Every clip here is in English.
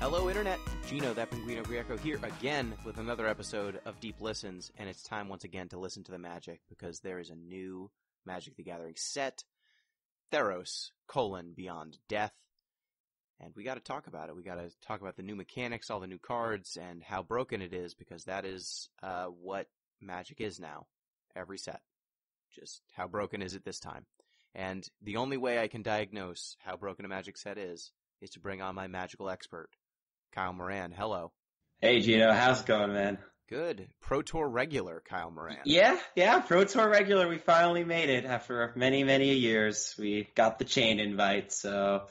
Hello, Internet. Gino, that Pinguino Greco here again with another episode of Deep Listens, and it's time once again to listen to the magic because there is a new Magic the Gathering set, Theros, Beyond Death, and we got to talk about it. We got to talk about the new mechanics, all the new cards, and how broken it is because that is what Magic is now. Every set. Just how broken is it this time? And the only way I can diagnose how broken a Magic set is to bring on my magical expert, Kyle Moran. Hello. Hey, Gino. How's it going, man? Good. Pro Tour regular, Kyle Moran. Yeah. Pro Tour regular. We finally made it after many, many years. We got the chain invite, so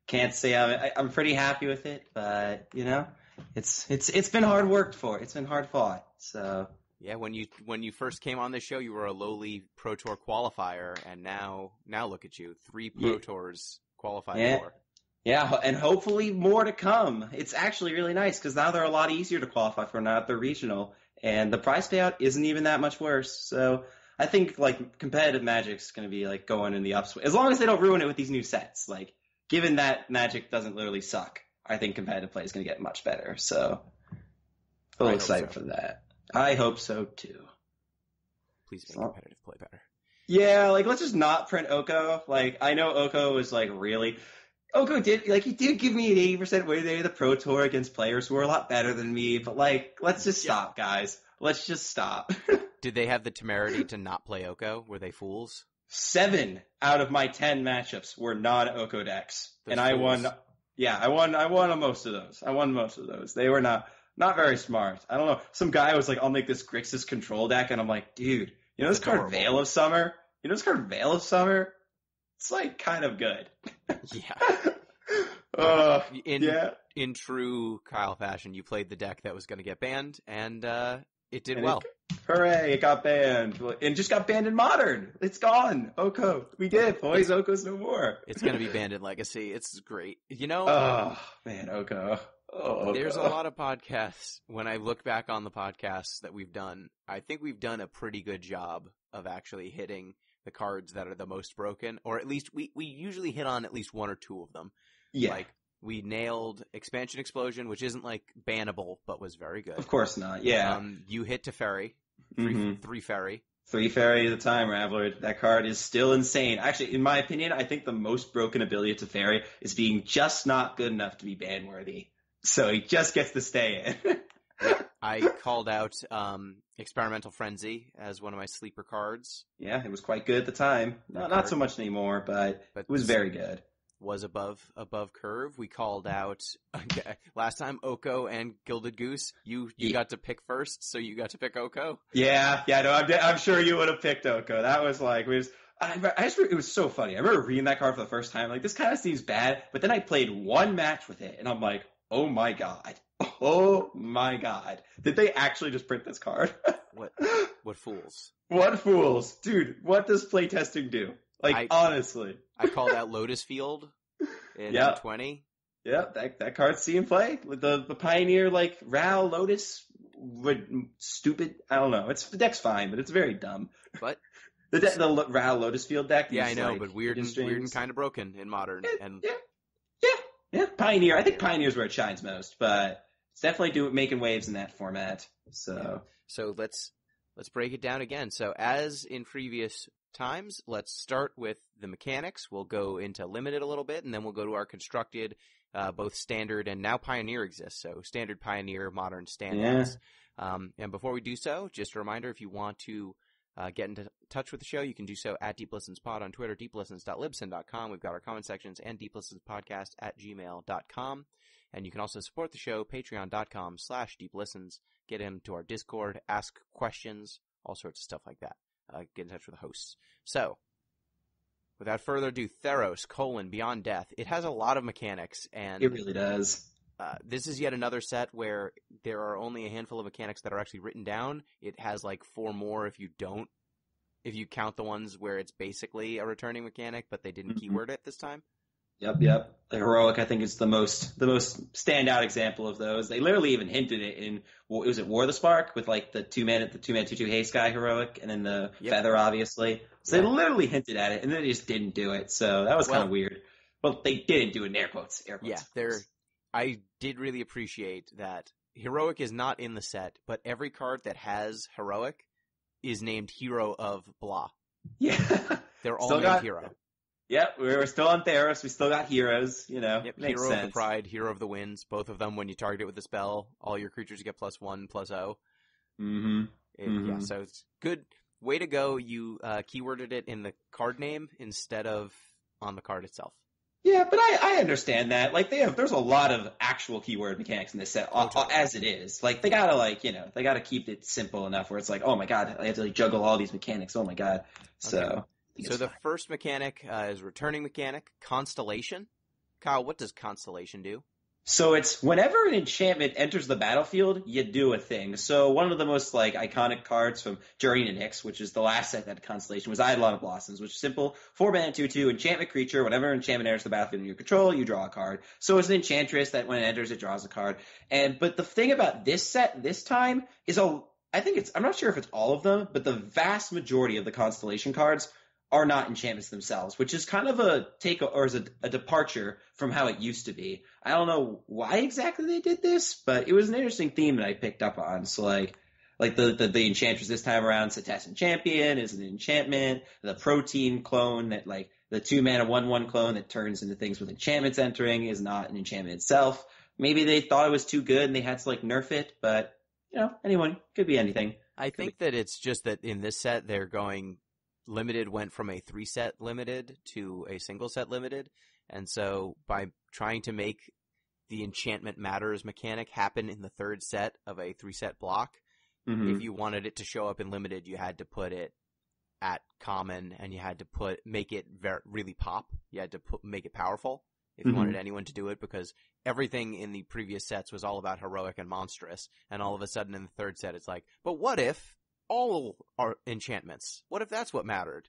can't say I'm pretty happy with it, but you know, it's been hard worked for. It's been hard fought. So yeah, when you first came on this show, you were a lowly Pro Tour qualifier, and now look at you, 3 Pro Tours qualified for. Yeah, and hopefully more to come. It's actually really nice because now they're a lot easier to qualify for now that they're regional, and the prize payout isn't even that much worse. So I think like competitive Magic's going to be like going in the upswing as long as they don't ruin it with these new sets. Like given that Magic doesn't literally suck, I think competitive play is going to get much better. So a little excited for that. I hope so too. Please make competitive play better. Yeah, like let's just not print Oko. Like I know Oko was like really. Oko did give me an 80% win rate of the Pro Tour against players who were a lot better than me, but like, let's just stop, guys. Let's just stop. Did they have the temerity to not play Oko? Were they fools? 7 out of my 10 matchups were non-Oko decks, and I won. Yeah, I won on most of those. They were not very smart. I don't know. Some guy was like, "I'll make this Grixis control deck," and I'm like, "Dude, you know this card Veil of Summer? It's like kind of good." Yeah. In true Kyle fashion, you played the deck that was going to get banned, and it did well. Hooray! It got banned, and just got banned in Modern. It's gone. Oko, we did, boys. Oko's no more. It's going to be banned in Legacy. It's great. You know. Oh man, Oko. There's a lot of podcasts. When I look back on the podcasts that we've done, I think we've done a pretty good job of actually hitting the cards that are the most broken, or at least we usually hit on at least 1 or 2 of them. Yeah. Like, we nailed Expansion Explosion, which isn't, like, bannable, but was very good. Of course not, yeah. You hit Teferi. 3 Fairy. 3 Fairy at the time, Raveler. That card is still insane. Actually, in my opinion, I think the most broken ability of Teferi is being just not good enough to be ban-worthy. So he just gets to stay in. I called out Experimental Frenzy as one of my sleeper cards. Yeah, it was quite good at the time. Not so much anymore, but it was very good. Was above curve. We called out last time Oko and Gilded Goose. You got to pick first, so you got to pick Oko. Yeah. No, I'm sure you would have picked Oko. That was like it was so funny. I remember reading that card for the first time. Like this kind of seems bad, but then I played one match with it, and I'm like, oh my god. Oh my god. Did they actually just print this card? What fools. What fools. Dude, what does playtesting do? Like, honestly. I called out Lotus Field in 20. Yeah, that card's seen play. The Pioneer, like, Ral, Lotus, stupid. I don't know. The deck's fine, but it's very dumb. But the Ral Lotus Field deck. Yeah, I know, like, but weird and kind of broken in Modern. Yeah. Pioneer. I think Pioneer's where it shines most, but it's definitely making waves in that format. So let's break it down again. So as in previous times, let's start with the mechanics. We'll go into limited a little bit, and then we'll go to our constructed, both standard and now Pioneer exists. So standard, Pioneer, Modern, standouts. Yeah. And before we do so, just a reminder, if you want to get into touch with the show, you can do so at Deep Listens Pod on Twitter, deeplistens.libsyn.com. We've got our comment sections, and deeplistenspodcast@gmail.com. And you can also support the show, patreon.com/deeplistens. Get into our Discord, ask questions, all sorts of stuff like that. Get in touch with the hosts. So, without further ado, Theros, Beyond Death. It has a lot of mechanics, and it really does. This is yet another set where there are only a handful of mechanics that are actually written down. It has like 4 more if you count the ones where it's basically a returning mechanic, but they didn't keyword it this time. Yep. The Heroic, I think, is the most standout example of those. They literally even hinted it in, was it War of the Spark with like the 2-mana 2/2 haste guy Heroic, and then the Feather, obviously. So they literally hinted at it, and then they just didn't do it. So that was kind of weird. Well, they didn't do it in air quotes. Yeah, I did really appreciate that Heroic is not in the set, but every card that has Heroic is named Hero of Blah. Yeah. They're all named Hero. Yep, we're still on Theros. We still got heroes, you know. Yep, makes Hero sense. of the Pride, Hero of the Winds. Both of them, when you target it with a spell, all your creatures get +1/+0. Yeah, so it's good. Way to go. You keyworded it in the card name instead of on the card itself. Yeah, but I understand that. Like, there's a lot of actual keyword mechanics in this set, totally. as it is. Like, they gotta keep it simple enough where it's like, oh my god, I have to like juggle all these mechanics. Oh my god. Okay. So the first mechanic is returning mechanic, Constellation. Kyle, what does Constellation do? So it's whenever an enchantment enters the battlefield, you do a thing. So one of the most like iconic cards from Journey to Nyx, which is the last set that had Constellation, was Eidolon of Blossoms, which is simple 4-mana 2/2 enchantment creature. Whenever an enchantment enters the battlefield in your control, you draw a card. So it's an enchantress that when it enters, it draws a card. But the thing about this set this time is I'm not sure if it's all of them, but the vast majority of the Constellation cards are not enchantments themselves, which is kind of a departure from how it used to be. I don't know why exactly they did this, but it was an interesting theme that I picked up on. So like the Enchantress this time around, Setessan Champion is an enchantment. The Protein clone that like the 2-mana 1/1 clone that turns into things with enchantments entering is not an enchantment itself. Maybe they thought it was too good and they had to like nerf it, but you know, anyone could be anything. I think that it's just that in this set they're going limited went from a 3-set limited to a single set limited, and so by trying to make the enchantment matters mechanic happen in the third set of a 3-set block, if you wanted it to show up in limited, you had to put it at common, and you had to make it really pop. You had to make it powerful if you wanted anyone to do it, because everything in the previous sets was all about heroic and monstrous, and all of a sudden in the third set it's like, but what if all are enchantments? What if that's what mattered?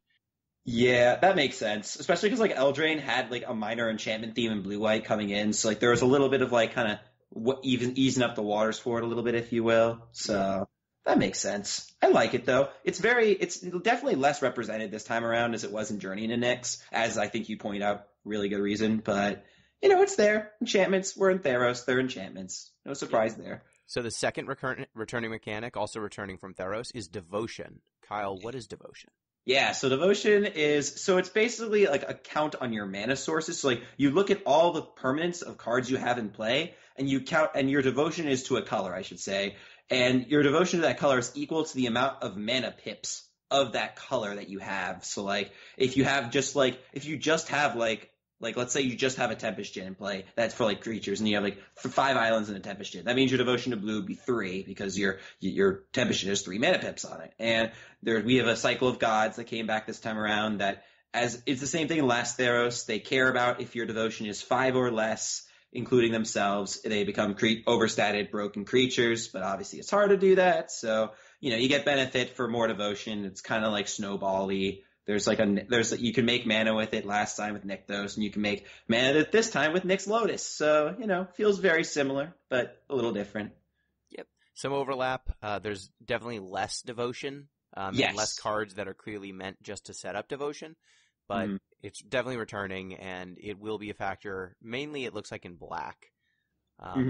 Yeah, that makes sense. Especially because like Eldraine had like a minor enchantment theme in blue-white coming in, so like there was a little bit of like kind of easing up the waters for it a little bit, if you will. So that makes sense. I like it though. It's definitely less represented this time around as it was in Journey to Nyx, as I think you point out, really good reason. But you know, it's there. Enchantments. We're in Theros. They're enchantments. No surprise there. So the second returning mechanic, also returning from Theros, is Devotion. Kyle, what is Devotion? Yeah, so Devotion it's basically like a count on your mana sources. So like you look at all the permanents of cards you have in play, and you count, and your Devotion is to a color, I should say. And your Devotion to that color is equal to the amount of mana pips of that color that you have. So like if you just have let's say you just have a Tempest Djinn in play, that's for like creatures, and you have like 5 islands and a Tempest Djinn. That means your Devotion to blue would be 3 because your Tempest Djinn has 3 mana pips on it. And we have a Cycle of Gods that came back this time around that it's the same thing in Last Theros. They care about if your Devotion is 5 or less, including themselves. They become overstated, broken creatures, but obviously it's hard to do that. So, you know, you get benefit for more Devotion. It's kind of like snowball-y. You can make mana with it last time with Nykthos, and you can make mana this time with Nyx Lotus. So, you know, feels very similar, but a little different. Yep. Some overlap. There's definitely less Devotion, and less cards that are clearly meant just to set up Devotion, but it's definitely returning, and it will be a factor. Mainly it looks like in black,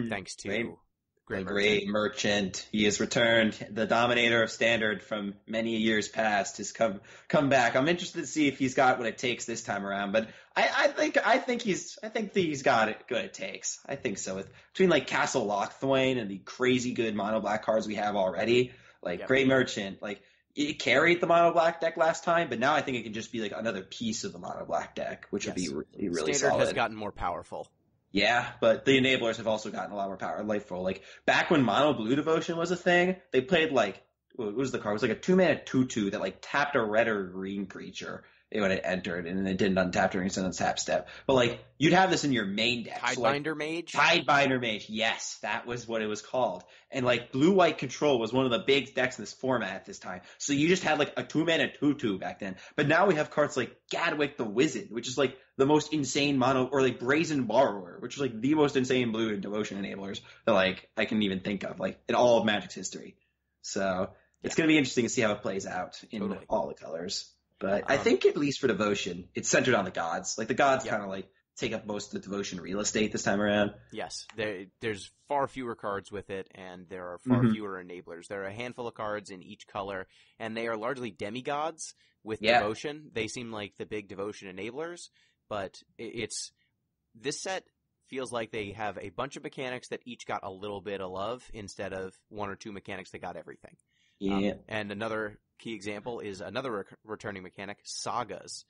thanks to Great Merchant. He has returned. The dominator of Standard from many years past has come back. I'm interested to see if he's got what it takes this time around. But I think he's got it good it takes. I think so. Between like Castle Lochthwain and the crazy good mono black cards we have already, like Great Merchant, like it carried the mono black deck last time, but now I think it can just be like another piece of the mono black deck, which would be really, really Standard solid. has gotten more powerful. Yeah, but the enablers have also gotten a lot more power. Lightful. Like, back when Mono Blue Devotion was a thing, they played like, what was the card? It was like a 2-mana 2/2 that like tapped a red or green creature when it entered, and then it didn't untap during its tap step. But like, you'd have this in your main deck. Tidebinder Mage? Tidebinder Mage, yes, that was what it was called. And like, Blue-White Control was one of the big decks in this format at this time. So you just had like a 2-mana 2/2 back then. But now we have cards like Gadwick the Wizard, which is like the most insane mono, or like Brazen Borrower, which is like the most insane blue and Devotion enablers that like I can even think of, like in all of Magic's history. So it's going to be interesting to see how it plays out in all the colors. But I think at least for Devotion, it's centered on the gods. Like the gods kind of like take up most of the devotion real estate this time around. Yes, there's far fewer cards with it, and there are far fewer enablers. There are a handful of cards in each color, and they are largely demigods with devotion. They seem like the big devotion enablers, but this set feels like they have a bunch of mechanics that each got a little bit of love instead of one or two mechanics that got everything. Yeah. And another key example is another returning mechanic, sagas.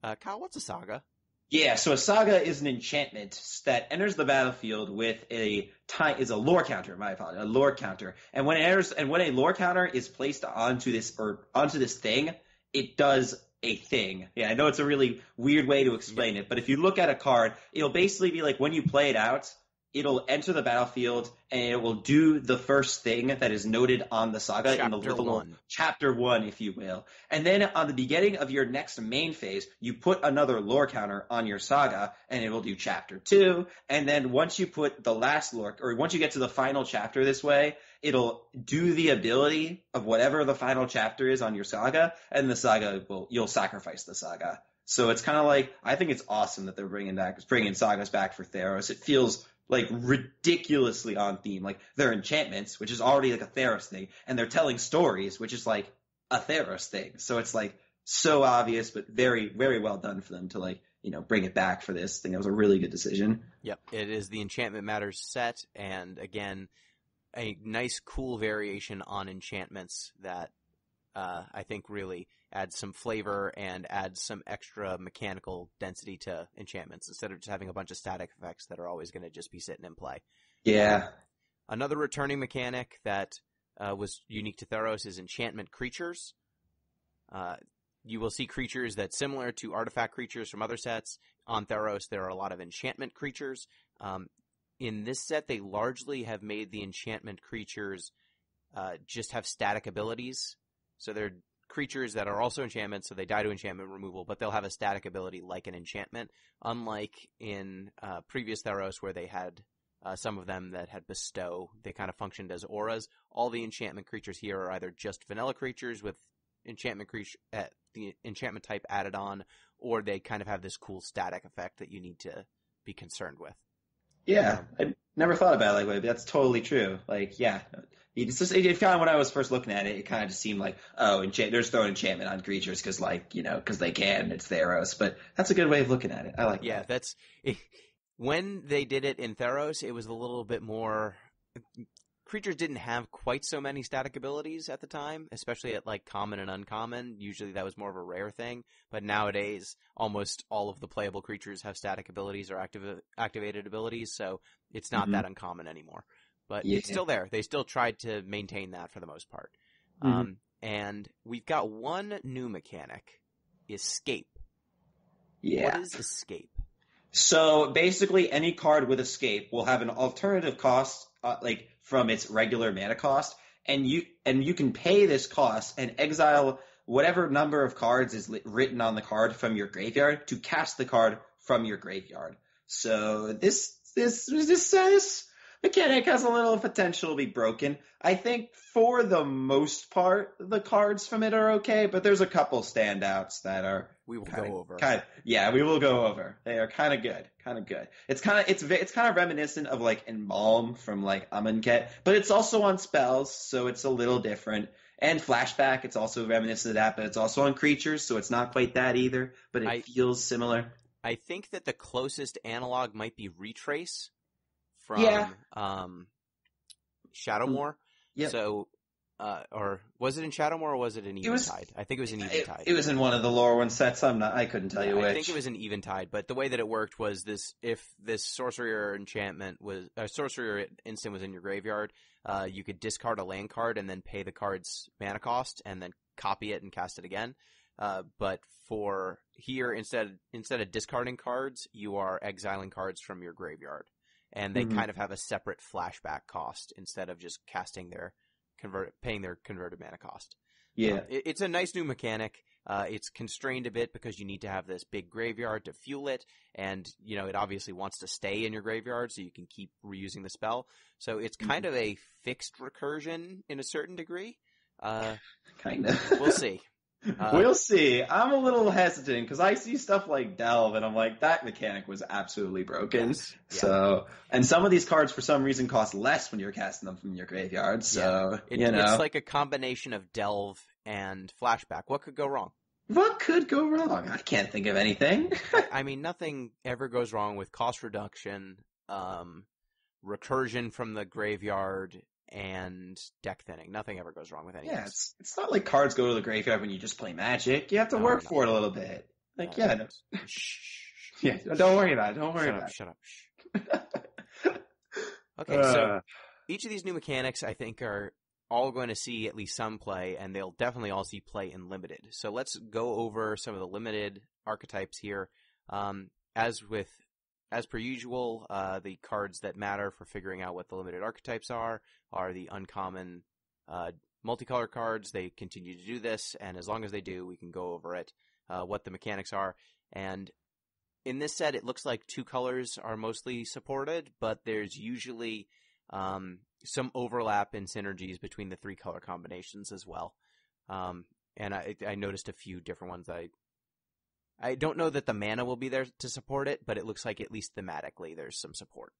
Kyle, what's a saga? Yeah, so a saga is an enchantment that enters the battlefield with a lore counter. My apologies, a lore counter. And when a lore counter is placed onto this thing, it does a thing. Yeah, I know it's a really weird way to explain it, but if you look at a card, it'll basically be like when you play it out, it'll enter the battlefield and it will do the first thing that is noted on the saga chapter 1, if you will. And then on the beginning of your next main phase, you put another lore counter on your saga and it will do chapter 2. And then once you put the last lore, or once you get to the final chapter this way, it'll do the ability of whatever the final chapter is on your saga, and the saga you'll sacrifice the saga. So it's kind of like, I think it's awesome that they're bringing sagas back for Theros. It feels like ridiculously on theme. Like they're enchantments, which is already like a Theros thing, and they're telling stories, which is like a Theros thing. So it's like so obvious, but very, very well done for them to like, bring it back for this thing. That was a really good decision. Yep. It is the Enchantment Matters set. And again, a nice, cool variation on enchantments that I think really adds some flavor and adds some extra mechanical density to enchantments instead of just having a bunch of static effects that are always going to just be sitting in play. Yeah. Another returning mechanic that was unique to Theros is enchantment creatures. You will see creatures that, similar to artifact creatures from other sets, on Theros there are a lot of enchantment creatures. In this set, they largely have made the enchantment creatures just have static abilities. So they're creatures that are also enchantments, so they die to enchantment removal, but they'll have a static ability like an enchantment, unlike in previous Theros where they had some of them that had bestow. They kind of functioned as auras. All the enchantment creatures here are either just vanilla creatures with the enchantment type added on, or they kind of have this cool static effect that you need to be concerned with. Yeah, I never thought about it that way, but that's totally true. Like, yeah, it's just it kind of, when I was first looking at it, it kind of just seemed like, oh, they're just throwing enchantment on creatures because, like, because they can. It's Theros, but that's a good way of looking at it. I like that. Yeah, that's when they did it in Theros, it was a little bit more. Creatures didn't have quite so many static abilities at the time, especially at like common and uncommon. Usually that was more of a rare thing, but nowadays almost all of the playable creatures have static abilities or activated abilities, so it's not that uncommon anymore. But it's still there. They still tried to maintain that for the most part. And we've got one new mechanic, Escape. Yeah. What is Escape? So basically any card with Escape will have an alternative cost, like from its regular mana cost, and you can pay this cost and exile whatever number of cards is written on the card from your graveyard to cast the card from your graveyard. So this mechanic has a little potential to be broken. I think for the most part, the cards from it are okay, but there's a couple standouts that are we will go over. We will go over. They are kind of good. It's kind of reminiscent of like Embalm from like Amonkhet, but it's also on spells, so it's a little different. And Flashback, it's also reminiscent of that, but it's also on creatures, so it's not quite that either, but it feels similar. I think that the closest analog might be Retrace from Shadowmoor. Yeah. So, or was it in Shadowmoor or was it in Eventide? I think it was in Eventide. It was in one of the lore one sets. I couldn't tell you which. I think it was in Eventide, but the way that it worked was this: if this sorcery or enchantment was a sorcery or instant was in your graveyard, you could discard a land card and then pay the card's mana cost and then copy it and cast it again. But for here, instead of discarding cards, you are exiling cards from your graveyard. And they kind of have a separate flashback cost instead of just casting paying their converted mana cost. Yeah. It's a nice new mechanic. It's constrained a bit because you need to have this big graveyard to fuel it. And, it obviously wants to stay in your graveyard so you can keep reusing the spell. So it's kind of a fixed recursion in a certain degree. Kind of. We'll see. We'll see. I'm a little hesitant because I see stuff like Delve and I'm like, that mechanic was absolutely broken. Yes. Yeah. So, and some of these cards for some reason cost less when you're casting them from your graveyard. So, It's like a combination of Delve and Flashback. What could go wrong? What could go wrong? I can't think of anything. I mean, nothing ever goes wrong with cost reduction, recursion from the graveyard, and deck thinning. Nothing ever goes wrong with any of this. It's not like cards go to the graveyard when you just play Magic. You have to work for it a little bit. Like, Shh. Yeah, don't worry about it. Don't worry about it. Shut up. Shh. Okay, so each of these new mechanics, I think, are all going to see at least some play, and they'll definitely all see play in Limited. So let's go over some of the Limited archetypes here. As per usual, the cards that matter for figuring out what the Limited archetypes are the uncommon multicolor cards. They continue to do this, and as long as they do, we can go over it, what the mechanics are. And in this set, it looks like 2 colors are mostly supported, but there's usually some overlap in synergies between the 3 color combinations as well. And I noticed a few different ones. I don't know that the mana will be there to support it, but it looks like at least thematically there's some support.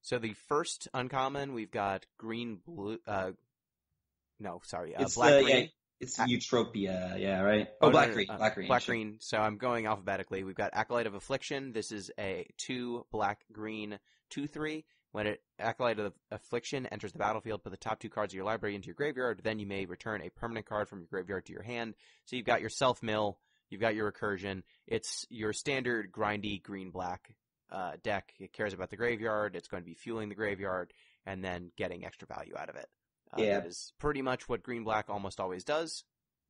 So the first uncommon, we've got black green. Yeah, it's Eutropia, right? Black green. Black green. So I'm going alphabetically. We've got Acolyte of Affliction. This is a 2 black green 2/3. When Acolyte of Affliction enters the battlefield, put the top 2 cards of your library into your graveyard. Then you may return a permanent card from your graveyard to your hand. So you've got your self-mill, you've got your recursion. It's your standard grindy green-black deck. It cares about the graveyard. It's going to be fueling the graveyard and then getting extra value out of it. That is pretty much what green-black almost always does.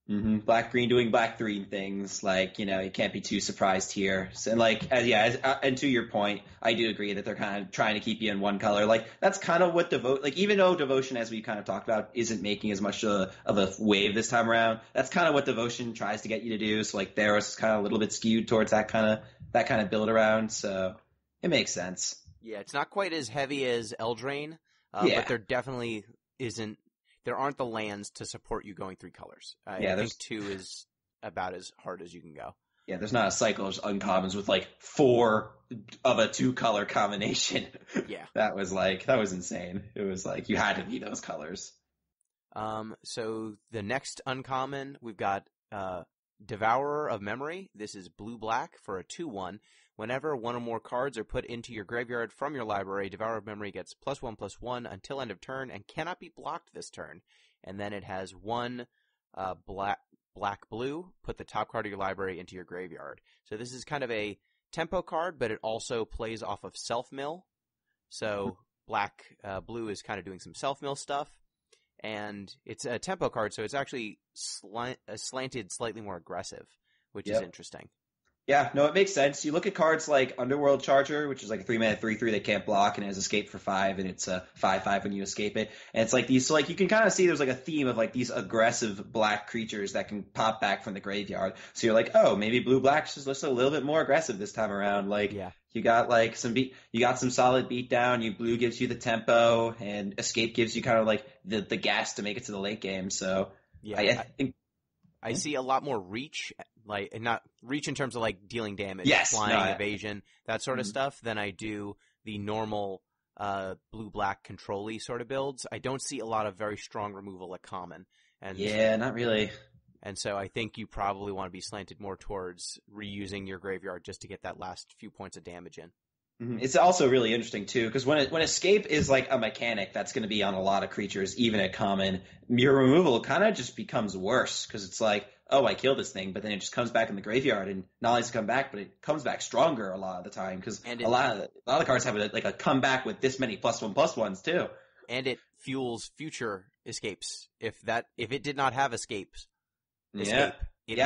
Black-green doing black-green things, like, you can't be too surprised here. So, and to your point, I do agree that they're kind of trying to keep you in one color. Like, that's kind of what even though Devotion, as we kind of talked about, isn't making as much of a wave this time around, that's kind of what Devotion tries to get you to do. So, like, Theros is kind of a little bit skewed towards that kind of build around, so it makes sense. Yeah, it's not quite as heavy as Eldraine, but there definitely isn't. There aren't the lands to support you going 3 colors. I think 2 is about as hard as you can go. Yeah, there's not a cycle of uncommons with like 4 of a 2-color combination. Yeah. That was insane. It was like you had to be those colors. So the next uncommon, we've got Devourer of Memory. This is blue-black for a 2/1. Whenever 1 or more cards are put into your graveyard from your library, Devourer of Memory gets +1/+1 until end of turn and cannot be blocked this turn. And then it has 1 black-blue. Put the top card of your library into your graveyard. So this is kind of a tempo card, but it also plays off of self-mill. So blue is kind of doing some self-mill stuff. And it's a tempo card, so it's actually slanted slightly more aggressive, which is interesting. Yeah, no, it makes sense. You look at cards like Underworld Charger, which is like a 3-mana 3/3 that can't block and has escape for 5, and it's a 5/5 when you escape it. And it's like these, so like you can kind of see there's like a theme of like these aggressive black creatures that can pop back from the graveyard. So you're like, oh, maybe blue-black's just a little bit more aggressive this time around. Like, you got like you got some solid beatdown. Blue gives you the tempo, and escape gives you kind of like the gas to make it to the late game. So I think I see a lot more reach, like not reach in terms of like dealing damage, flying, evasion, that sort of stuff, than I do the normal blue-black control-y sort of builds. I don't see a lot of very strong removal at common. And not really. And so I think you probably want to be slanted more towards reusing your graveyard just to get that last few points of damage in. It's also really interesting too, because when escape is like a mechanic that's going to be on a lot of creatures, even at common, your removal kind of just becomes worse, because it's like, oh, I killed this thing, but then it just comes back in the graveyard, and not only does it come back, but it comes back stronger a lot of the time, because a lot of the cards have a comeback with this many +1/+1s too, and it fuels future escapes. If it did not have escapes, because you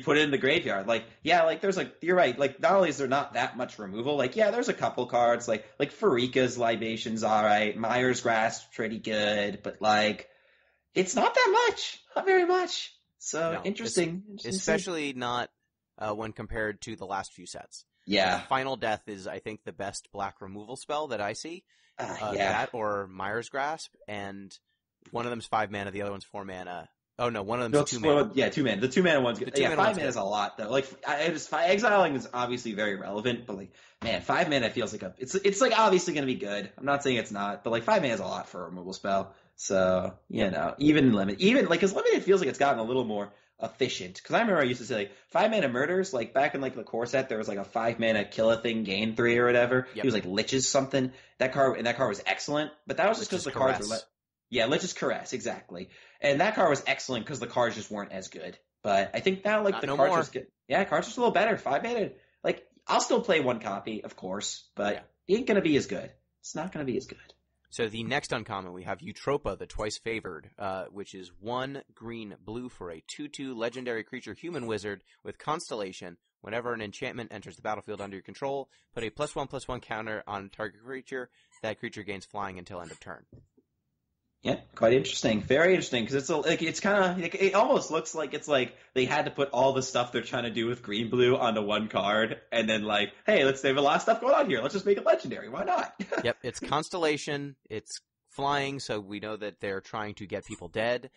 put it in the graveyard. There's you're right. Like, not only is there not that much removal, there's a couple cards like Farika's Libation's all right, Myers Grasp pretty good, but it's not that much, not very much. So interesting, especially not when compared to the last few sets. Yeah, Final Death is, I think, the best black removal spell that I see. That or Myers Grasp, and one of them's 5 mana, the other one's 4 mana. Oh no, one of them's No, 2 mana. yeah, 2 mana. The 2 mana one's good. 2 Yeah, mana 5 one's mana good. is a lot though. Like exiling is obviously very relevant, but like man, 5 mana feels like it's like obviously going to be good. I'm not saying it's not, but like 5 mana is a lot for a removal spell. So even because limited feels like it's gotten a little more efficient. Because I remember I used to say like 5 mana murders. Like back in like the core set, there was like a 5 mana kill a thing, gain 3 or whatever. Yep. It was like Lich's something. That card was excellent, but that was just because the cards were yeah, Lich's Caress, exactly. And that card was excellent because the cards just weren't as good. But I think now, like, Not the no cards more. are just cards are just a little better. 5 mana, like, I'll still play one copy, of course, but it ain't gonna be as good. It's not gonna be as good. So the next uncommon, we have Eutropa, the twice favored, which is 1 green blue for a 2/2 legendary creature human wizard with Constellation. Whenever an enchantment enters the battlefield under your control, put a +1/+1 counter on target creature. That creature gains flying until end of turn. Yeah, quite interesting. Very interesting because it's kind of like, it almost looks like it's like they had to put all the stuff they're trying to do with green blue onto one card, and then like, hey, let's have a lot of stuff going on here. Let's just make it legendary. Why not? Yep, it's Constellation. It's flying, so we know that they're trying to get people dead.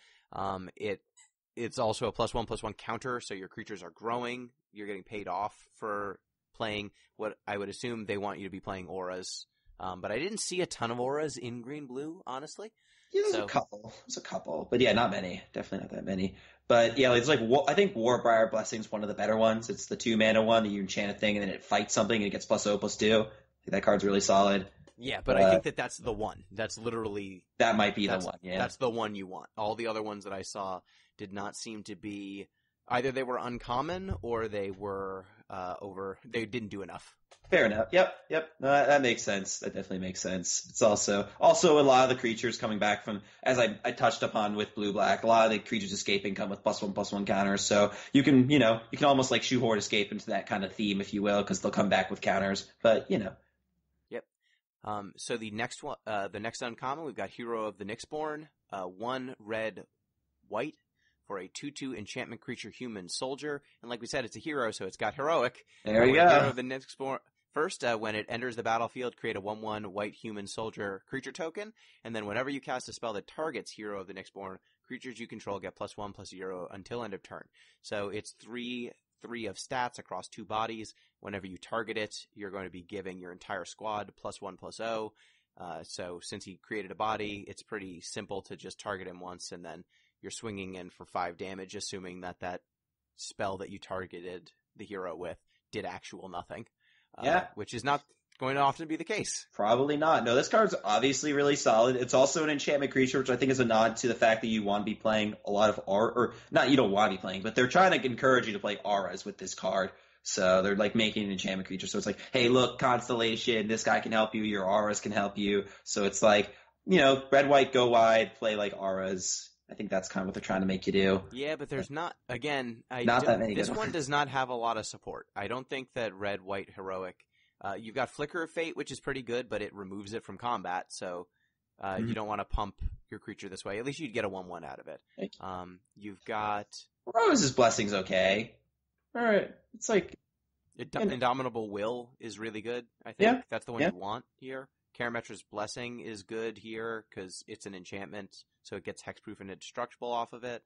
It's also a +1/+1 counter, so your creatures are growing. You're getting paid off for playing what I would assume they want you to be playing auras. But I didn't see a ton of auras in green blue, honestly. Yeah, there's a couple, but yeah, not many. Definitely not that many. But yeah, it's like I think Warbriar Blessing's one of the better ones. It's the 2 mana one that you enchant a thing and then it fights something and it gets +0/+2. That card's really solid. Yeah, but I think that's the one. That's literally that might be the one. Yeah, that's the one you want. All the other ones that I saw did not seem to be either they were uncommon or they were they didn't do enough. Fair enough. Yep. No, that makes sense. That definitely makes sense. It's also a lot of the creatures coming back from, as I touched upon with blue-black, a lot of the creatures escaping come with +1/+1 counters. So you can almost like shoehorn escape into that kind of theme, if you will, because they'll come back with counters. But Yep. So the next one, the next uncommon, we've got Hero of the Nyxborn, 1 red white for a 2/2 enchantment creature human soldier. And like we said, it's a hero, so it's got heroic. There you go. Hero of the Nyxborn. First, when it enters the battlefield, create a 1/1 white human soldier creature token, and then whenever you cast a spell that targets Hero of the Nyxborn, creatures you control get +1/+0 until end of turn. So it's 3 of stats across 2 bodies. Whenever you target it, you're going to be giving your entire squad +1/+0. So since he created a body, it's pretty simple to just target him once, and then you're swinging in for 5 damage, assuming that spell that you targeted the hero with did actual nothing. Which is not going to often be the case. Probably not. No, this card's obviously really solid. It's also an enchantment creature, which I think is a nod to the fact that you want to be playing a lot of aura, or not you don't want to be playing, but they're trying to encourage you to play auras with this card. So they're like making an enchantment creature. So it's like, hey, look, Constellation, this guy can help you, your auras can help you. So it's like, red, white, go wide, play like auras. I think that's kind of what they're trying to make you do. Yeah, but there's not that many. This one does not have a lot of support. I don't think that red, white, heroic. You've got Flicker of Fate, which is pretty good, but it removes it from combat, so you don't want to pump your creature this way. At least you'd get a 1/1 out of it. You've got Rose's Blessing's okay. All right, it's like Indomitable Will is really good. I think that's the one you want here. Karametra's Blessing is good here because it's an enchantment, so it gets hexproof and indestructible off of it.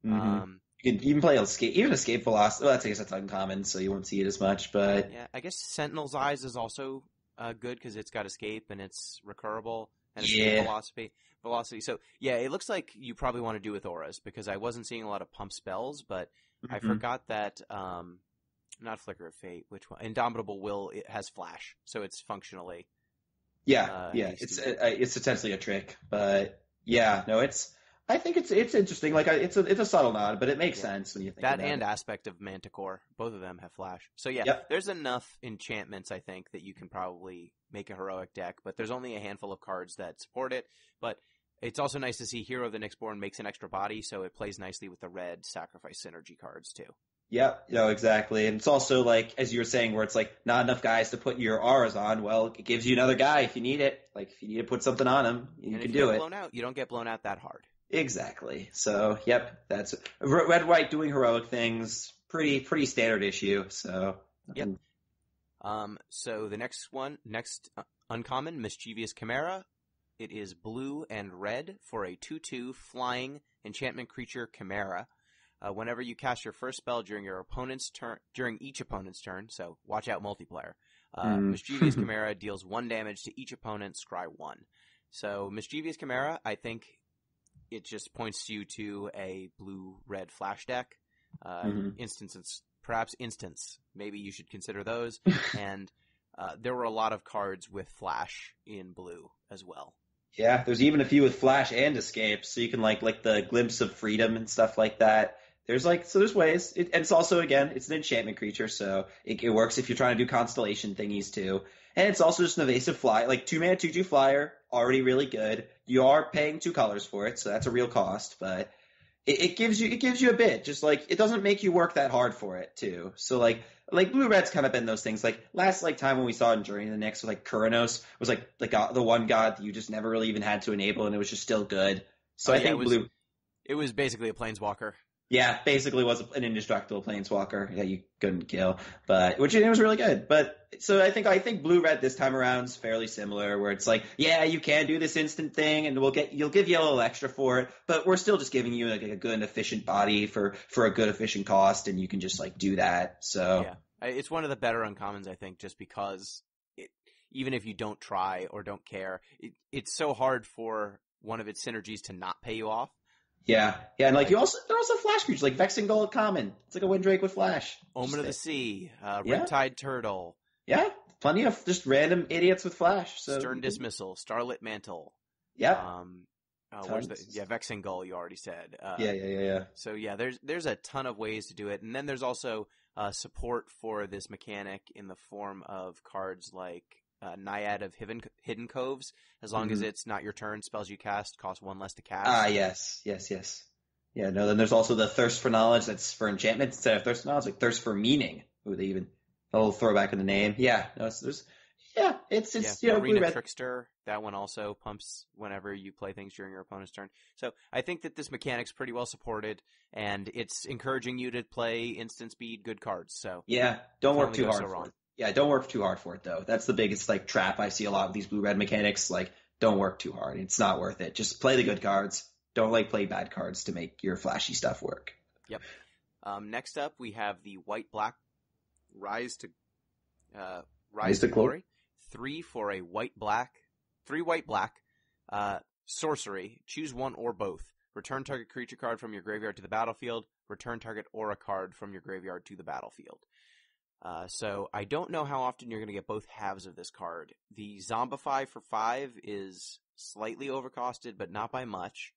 Mm-hmm. You can even play Escape Velocity. Well, I guess that's uncommon, so you won't see it as much. But yeah, I guess Sentinel's Eyes is also good because it's got Escape and it's recurable and Escape velocity. So yeah, it looks like you probably want to do with auras because I wasn't seeing a lot of pump spells, but I forgot that not Flicker of Fate. Which one? Indomitable Will. It has Flash, so it's functionally. It's essentially a trick, but I think it's interesting. Like it's a subtle nod, but it makes sense when you think that about and it. Aspect of Manticore. Both of them have Flash, so there's enough enchantments I think that you can probably make a heroic deck. But there's only a handful of cards that support it. But it's also nice to see Hero of the Nyxborn makes an extra body, so it plays nicely with the red sacrifice synergy cards too. Yep, exactly. And it's also like, as you were saying, where it's like not enough guys to put your auras on. Well, it gives you another guy if you need it. Like if you need to put something on him, you can do it. Blown out, you don't get blown out that hard. Exactly. So, that's red, white doing heroic things. Pretty standard issue. So, So the next uncommon, Mischievous Chimera, It is blue and red for a 2/2 flying enchantment creature Chimera. Whenever you cast your first spell during each opponent's turn, so watch out multiplayer. Mischievous Chimera deals 1 damage to each opponent, scry 1. So Mischievous Chimera, I think it just points you to a blue-red flash deck. Perhaps instants. Maybe you should consider those. And there were a lot of cards with flash in blue as well. Yeah, there's even a few with flash and escape, so you can like the glimpse of freedom and stuff like that. There's ways. And it's also, again, it's an enchantment creature, so it works if you're trying to do constellation thingies too. And it's also just an evasive fly, like 2-mana 2/2 flyer, already really good. You are paying 2 colors for it, so that's a real cost, but it gives you a bit. Just like, it doesn't make you work that hard for it too. So like blue red's kind of been those things. Like last time when we saw in Journey to the Nyx, like Kuranos was like the one god that you just never really even had to enable, and it was just still good. So I think blue. It was basically a planeswalker. Yeah, basically was an indestructible planeswalker that you couldn't kill, but which it was really good. But so I think blue red this time around is fairly similar, where it's like, yeah, you can do this instant thing, and you'll give you a little extra for it, but we're still just giving you like a good and efficient body for a good efficient cost, and you can just like do that. So yeah, it's one of the better uncommons, I think, just because even if you don't try or don't care, it's so hard for one of its synergies to not pay you off. Yeah, and like they're also flash creatures, like Vexing Gull Common. It's like a Windrake with flash. Omen of the Sea, Riptide Turtle. Yeah, plenty of just random idiots with flash. So. Stern Dismissal, Starlit Mantle. Yeah. Vexing Gull, you already said. Yeah. So yeah, there's a ton of ways to do it, and then there's also support for this mechanic in the form of cards like Naiad of Hidden Coves, as long as it's not your turn. Spells you cast cost 1 less to cast. Yes. Yeah, no, then there's also the Thirst for Knowledge that's for enchantment instead of Thirst for Knowledge, like Thirst for Meaning. Ooh, they even a little throwback in the name. Yeah, no, it's Arena Trickster, that one also pumps whenever you play things during your opponent's turn. So I think that this mechanic's pretty well supported, and it's encouraging you to play instant speed good cards. So yeah, don't work too hard for it. Yeah, don't work too hard for it, though. That's the biggest like trap I see a lot of these blue-red mechanics. Like, don't work too hard. It's not worth it. Just play the good cards. Don't play bad cards to make your flashy stuff work. Yep. Next up, we have the white-black Rise to Glory. 3 for a white-black. 3 white-black. Sorcery. Choose one or both. Return target creature card from your graveyard to the battlefield. Return target aura card from your graveyard to the battlefield. So I don't know how often you're going to get both halves of this card. The Zombify for 5 is slightly overcosted, but not by much.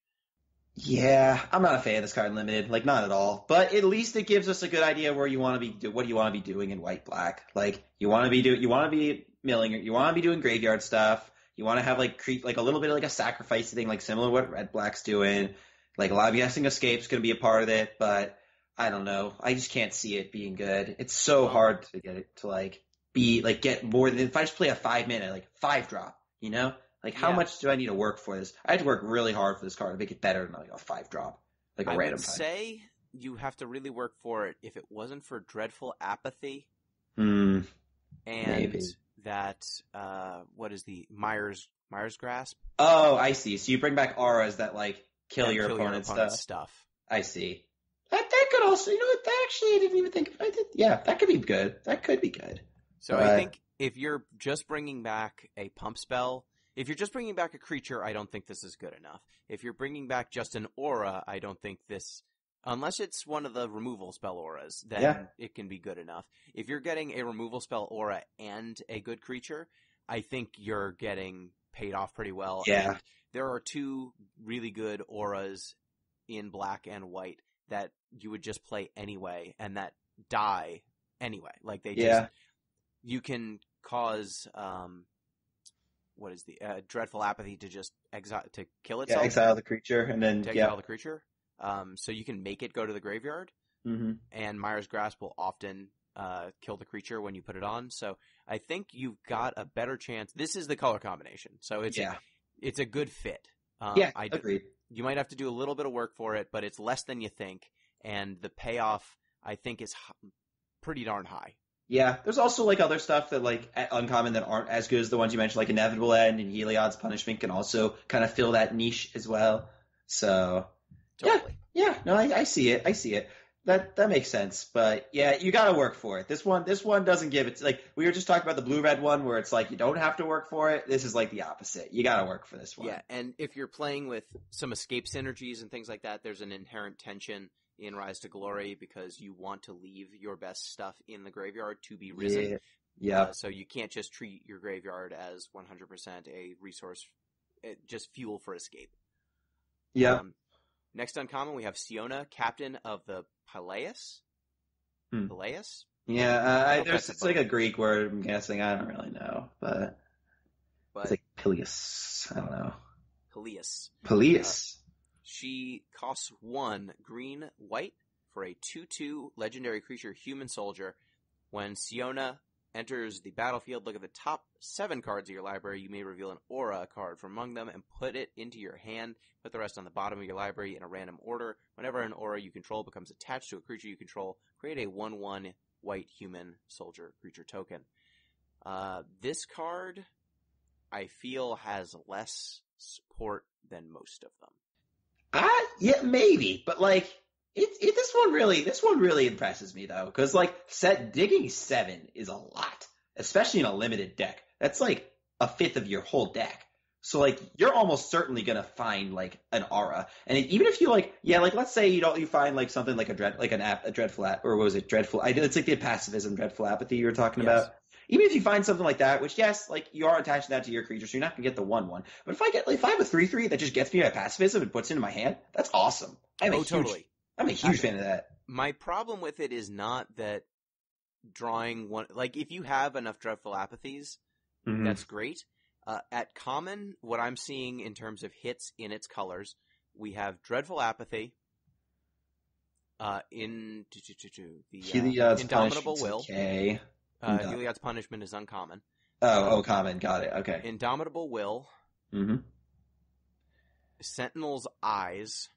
Yeah, I'm not a fan of this card in Limited, like not at all. But at least it gives us a good idea where you want to be, what you want to be doing in white black. Like you want to be milling, you want to be doing graveyard stuff. You want to have like a little bit of like a sacrifice thing, like similar to what red black's doing. Like a lot of guessing escape's going to be a part of it, but I don't know. I just can't see it being good. It's so hard to get it to get more than, if I just play a 5-minute, like 5-drop, you know? Like, how much do I need to work for this? I had to work really hard for this card to make it better than like a 5-drop, like a random 5. I would say you have to really work for it if it wasn't for Dreadful Apathy. And maybe. That, what is the Myers Grasp? Oh, I see. So you bring back auras that like kill your opponent's stuff. I see. That could also, you know what? That actually I didn't even think. That could be good. That could be good. So I think if you're just bringing back a pump spell. If you're just bringing back a creature, I don't think this is good enough. If you're bringing back just an aura, I don't think this, unless it's one of the removal spell auras, then it can be good enough. If you're getting a removal spell aura and a good creature, I think you're getting paid off pretty well. Yeah. And there are 2 really good auras in black and white that you would just play anyway, and that die anyway. Like they just, you can cause, what is the Dreadful Apathy to just kill itself? Yeah, exile the creature and then exile the creature. So you can make it go to the graveyard, and Myers Grasp will often kill the creature when you put it on. So I think you've got a better chance. This is the color combination, so it's a good fit. Agreed. You might have to do a little bit of work for it, but it's less than you think, and the payoff I think is pretty darn high. Yeah, there's also like other stuff that like uncommon that aren't as good as the ones you mentioned, like Inevitable End and Heliod's Punishment can also kind of fill that niche as well. So Totally. yeah, no, I see it. I see it. That makes sense. But yeah, you got to work for it. This one doesn't give it. Like we were just talking about the blue red one, where it's like you don't have to work for it. This is like the opposite. You got to work for this one. Yeah, and if you're playing with some escape synergies and things like that, there's an inherent tension in Rise to Glory because you want to leave your best stuff in the graveyard to be risen. Yeah. So you can't just treat your graveyard as 100% a resource, just fuel for escape. Yeah. Next uncommon, we have Siona, Captain of the Peleus. Peleus? Yeah, it's like a Greek word, I'm guessing. I don't really know, but it's like Peleus. I don't know. Peleus. She costs 1 green, white for a 2/2 legendary creature, human soldier. When Siona enters the battlefield, look at the top 7 cards of your library. You may reveal an aura card from among them and put it into your hand. Put the rest on the bottom of your library in a random order. Whenever an aura you control becomes attached to a creature you control, create a 1/1 white human soldier creature token. This card, I feel, has less support than most of them. Yeah, maybe, but like this one really impresses me though, because like digging 7 is a lot, especially in a limited deck. That's like a fifth of your whole deck. So like you're almost certainly gonna find like an aura, and even if you like let's say you find like something like a dreadful or what was it dreadful? It's like the pacifism dreadful apathy you were talking about. Even if you find something like that, which yes, like you are attaching that to your creature, so you're not gonna get the 1/1. But if I have a 3/3 that just gets me a pacifism and puts it into my hand, that's awesome. Totally. I'm a huge fan of that. My problem with it is not that drawing one, like if you have enough dreadful apathies, that's great. At common, what I'm seeing in terms of hits in its colors, we have dreadful apathy. In the Indomitable Will. Okay. Heliod's Punishment is uncommon. Common. Got it. Okay. Indomitable Will. Sentinel's Eyes.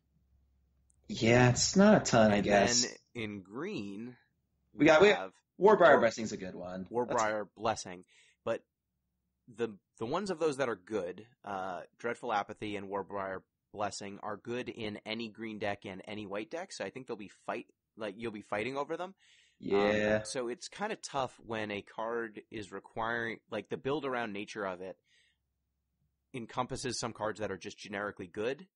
Yeah, it's not a ton, I guess. And then in green, we have Warbriar Blessing's a good one. Warbriar Blessing. But the ones of those that are good, Dreadful Apathy and Warbriar Blessing are good in any green deck and any white deck, so I think you'll be fighting over them. Yeah. So it's kind of tough when a card is requiring, like the build around nature of it encompasses some cards that are just generically good.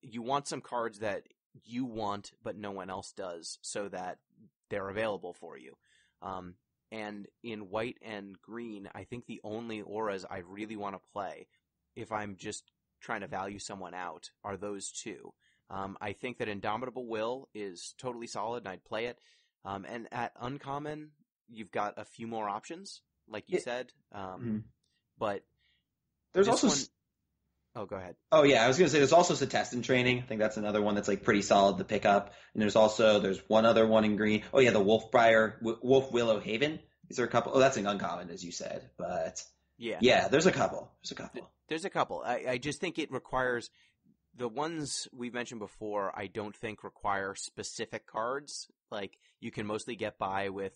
You want some cards that you want but no one else does so that they're available for you. And in white and green, I think the only auras I really want to play, if I'm just trying to value someone out, are those two. I think that Indomitable Will is totally solid and I'd play it. And at uncommon, you've got a few more options, like you said. But there's also Oh, go ahead. Oh yeah, I was gonna say there's also Setestan Training. I think that's another one that's like pretty solid to pick up. And there's one other one in green. Oh yeah, the Wolf Willow Haven. Is there a couple? Oh, that's an uncommon, as you said. But yeah, there's a couple. There's a couple. I just think it requires the ones we've mentioned before. I don't think require specific cards. Like you can mostly get by with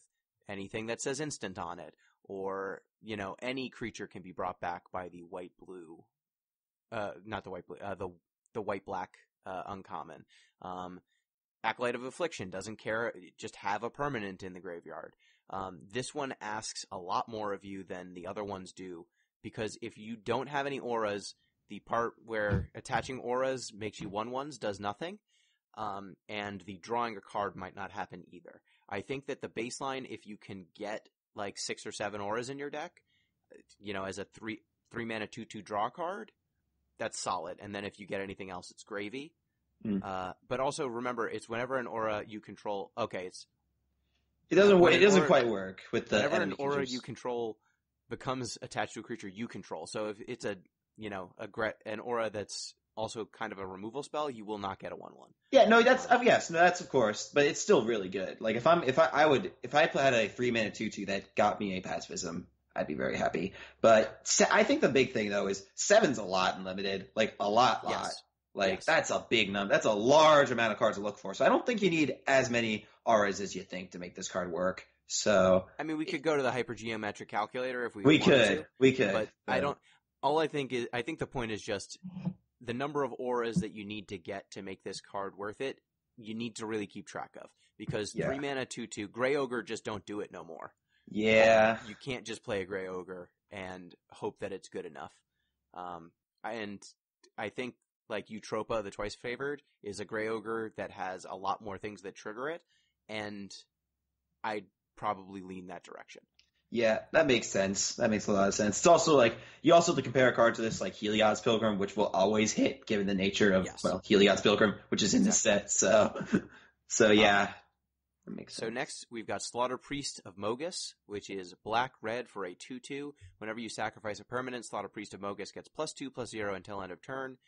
anything that says instant on it, or any creature can be brought back by the white blue. Not the white blue, the white black uncommon. Acolyte of Affliction doesn't care, just have a permanent in the graveyard. This one asks a lot more of you than the other ones do, because if you don't have any auras, the part where attaching auras makes you 1/1s does nothing, and the drawing a card might not happen either. I think that the baseline, if you can get like 6 or 7 auras in your deck, as a 3-mana 2/2 draw card, that's solid. And then if you get anything else, it's gravy. But also remember, it's whenever an aura you control. Okay, it doesn't quite work with the whenever enemy an aura creatures. you control becomes attached to a creature you control. So if it's an aura that's also kind of a removal spell, you will not get a 1/1. Yeah, no, that's that's of course, but it's still really good. Like if I had a 3-mana 2/2 that got me a pacifism, I'd be very happy. But I think the big thing though is 7's a lot in limited, like a lot. Yes. Like that's a big number. That's a large amount of cards to look for. So I don't think you need as many auras as you think to make this card work. So I mean, we could go to the hypergeometric calculator if we we wanted could, to, we could. but I don't. All I think the point is just the number of auras that you need to get to make this card worth it. You need to really keep track of, because 3 mana 2/2 Gray Ogre just don't do it no more. Yeah, You can't just play a Gray Ogre and hope that it's good enough. And I think like Eutropa, the twice favored, is a Gray Ogre that has a lot more things that trigger it, and I'd probably lean that direction. yeah, that makes sense. That makes a lot of sense. It's also like you also have to compare a card to this like Heliod's Pilgrim, which will always hit given the nature of Heliod's Pilgrim, which is in this set. So yeah, that makes sense. So next we've got Slaughter Priest of Mogus, which is black-red for a 2/2. Whenever you sacrifice a permanent, Slaughter Priest of Mogus gets +2/+0 until end of turn.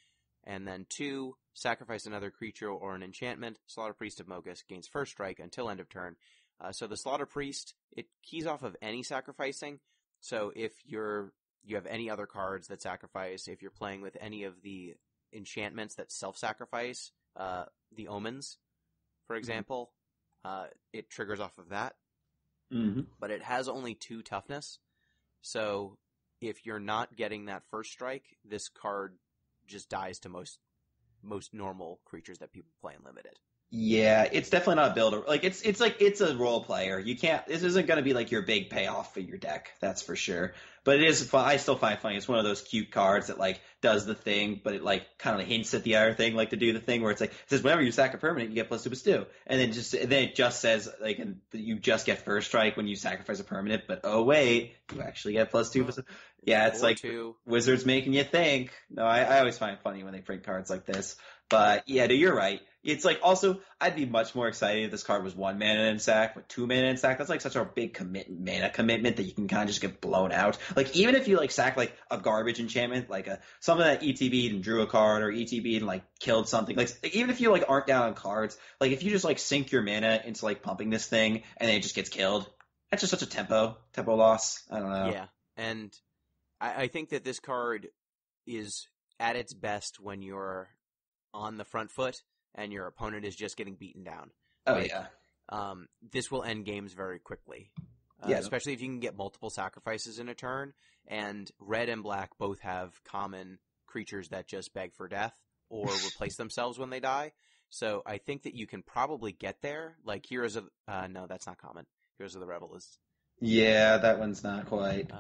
And then 2, sacrifice another creature or an enchantment. Slaughter Priest of Mogus gains first strike until end of turn. So the Slaughter Priest, it keys off of any sacrificing. So if you have any other cards that sacrifice, if you're playing with any of the enchantments that self-sacrifice, the Omens, for example, it triggers off of that. Mm-hmm. But it has only 2 toughness. So if you're not getting that first strike, this card just dies to most normal creatures that people play in Limited. Yeah, it's definitely not a builder. Like it's a role player. You can't. This isn't going to be like your big payoff for your deck. That's for sure. But it is fun. I still find it funny. It's one of those cute cards that like does the thing, but it like kind of hints at the other thing, like to do the thing where it's like it says whenever you sack a permanent, you get +2/+2, and then it just says like you just get first strike when you sacrifice a permanent. But oh wait, you actually get +2/+2. Yeah, it's like 4/2. Wizards making you think. No, I always find it funny when they print cards like this. But yeah, no, you're right. It's like also I'd be much more excited if this card was 1 mana in sack, but 2 mana in sack. That's like such a big mana commitment that you can kind of just get blown out. Like even if you like sack like a garbage enchantment, like something that ETB'd and drew a card, or ETB'd and like killed something. Like even if you like aren't down on cards, like if you just like sink your mana into like pumping this thing and then it just gets killed, that's just such a tempo loss. I don't know. Yeah, and I think that this card is at its best when you're on the front foot and your opponent is just getting beaten down. Oh, yeah. This will end games very quickly. Yeah. Especially if you can get multiple sacrifices in a turn. And red and black both have common creatures that just beg for death or replace themselves when they die. So I think that you can probably get there. Like Heroes of... no, that's not common. Heroes of the Revel is... Yeah, that one's not quite.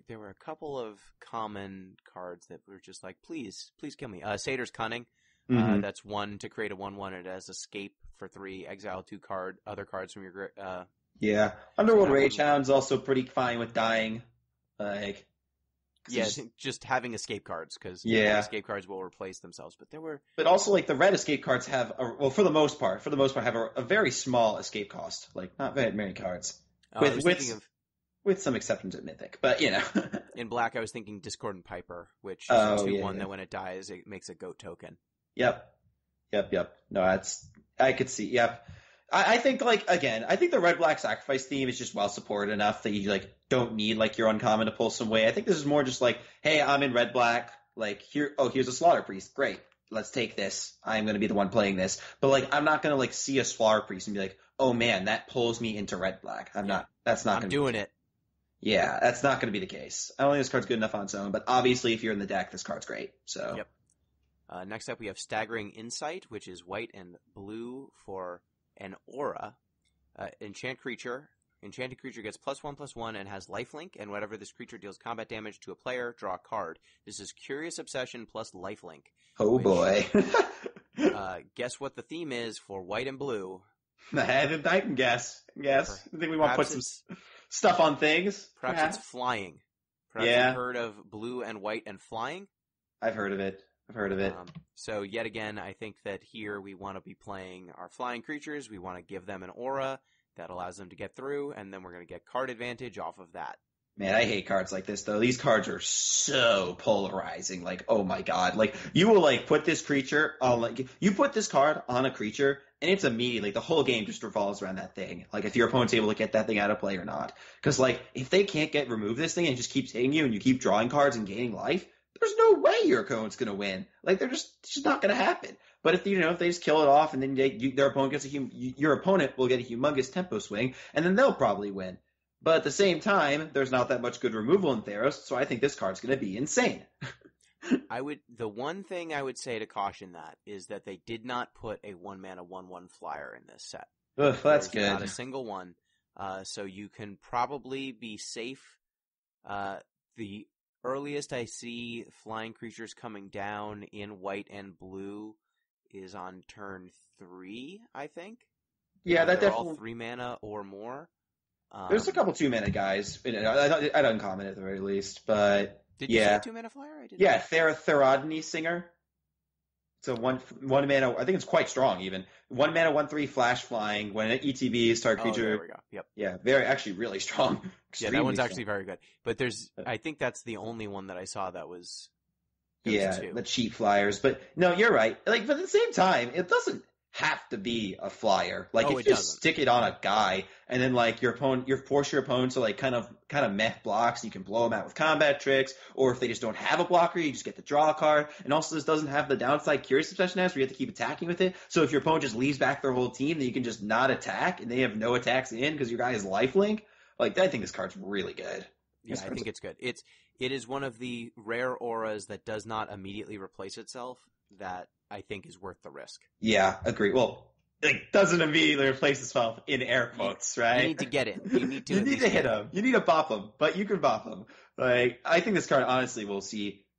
There were a couple of common cards that were just like, please kill me. Satyr's Cunning. Mm-hmm. That's 1 to create a 1/1. It has Escape for 3. Exile 2 other cards from your. Yeah, Underworld Rage Hound's also pretty fine with dying. Like. Yeah, just having escape cards because escape cards will replace themselves. But there were. But also, like the red escape cards have, for the most part, have a very small escape cost. Like not very many cards. With some exceptions at Mythic, but you know. In black, I was thinking Discordant Piper, which is a 2/1 that when it dies, it makes a goat token. Yep. No, I could see. Yep. I think I think the red-black sacrifice theme is just well supported enough that you like don't need like your uncommon to pull some weight. I think this is more just like, hey, I'm in red-black. Like here's a Slaughter Priest. Great. Let's take this. I'm going to be the one playing this. But like, I'm not going to like see a Slaughter Priest and be like, oh man, that pulls me into red-black. I'm not doing it. Yeah, that's not going to be the case. I don't think this card's good enough on its own, but obviously if you're in the deck, this card's great. So. Yep. Next up, we have Staggering Insight, which is white and blue for an aura. Enchanted creature gets +1/+1 and has lifelink, and whenever this creature deals combat damage to a player, draw a card. This is Curious Obsession plus lifelink. Oh boy. Guess what the theme is for white and blue? I can guess. I think we want to put some stuff on things. Perhaps it's flying. Perhaps you've heard of blue and white and flying? I've heard of it. So yet again, I think that here we want to be playing our flying creatures. We want to give them an aura that allows them to get through, and then we're going to get card advantage off of that. Man, I hate cards like this, though. These cards are so polarizing. Like, oh my god. Like, you will, like, put this creature on, like, you put this card on a creature, and it's immediately, like, the whole game just revolves around that thing. Like, if your opponent's able to get that thing out of play or not. Because, like, if they can't remove this thing and it just keeps hitting you and you keep drawing cards and gaining life, there's no way your opponent's going to win. Like, it's just not going to happen. But if they just kill it off and then their opponent gets your opponent will get a humongous tempo swing, and then they'll probably win. But at the same time, there's not that much good removal in Theros, so I think this card's going to be insane. The one thing I would say to caution that is that they did not put a 1-mana 1/1 flyer in this set. Ugh, that's good. Not a single one. So you can probably be safe. The earliest I see flying creatures coming down in white and blue is on turn 3, I think. Yeah, that definitely. All 3 mana or more. There's a couple 2 mana guys at uncommon at the very least, but did you say a 2 mana flyer? I didn't. Yeah, Therodony Singer. It's a one mana. I think it's quite strong even. 1 mana 1/3 flash flying. When it ETBs, target creature. There we go. Yep. Yeah, actually really strong. Yeah, that one's actually very good. But I think that's the only one that I saw that was. The cheap flyers. But no, you're right. Like, but at the same time, it doesn't have to be a flyer. Like, if you just stick it on a guy, and then like you force your opponent to like kind of meh blocks, you can blow them out with combat tricks, or if they just don't have a blocker, you just get to draw a card. And also, this doesn't have the downside Curious Obsession has, where you have to keep attacking with it. So if your opponent just leaves back their whole team, then you can just not attack, and they have no attacks in because your guy is lifelink. Like, I think this card's really good. Yeah, I think it's good. It is one of the rare auras that does not immediately replace itself that I think is worth the risk. Yeah, agree. Well, it doesn't immediately replace itself in air quotes, right? You need to get it. You need to hit him. You need to bop him, but you can bop him. Like, I think this card, honestly, we'll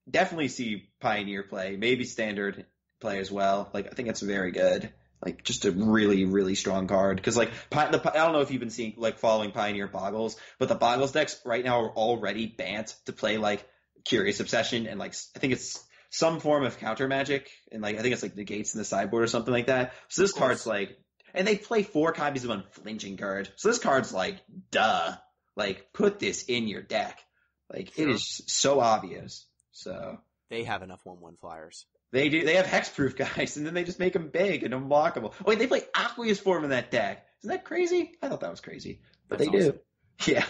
definitely see Pioneer play, maybe Standard play as well. Like, I think it's very good. Like, just a really, really strong card. Because, like, I don't know if you've been following Pioneer Boggles, but the Boggles decks right now are already banned to play, like, Curious Obsession, and, like, I think it's some form of counter magic, and, like, I think it's, like, negates in the sideboard or something like that. So this card's, like, and they play 4 copies of Unflinching Guard. So this card's, like, duh. Like, put this in your deck. Like, It is so obvious. So. They have enough 1/1 flyers. They do. They have hexproof guys, and then they just make them big and unblockable. Oh, wait, they play Aqueous Form in that deck. Isn't that crazy? I thought that was crazy, but they do. Yeah,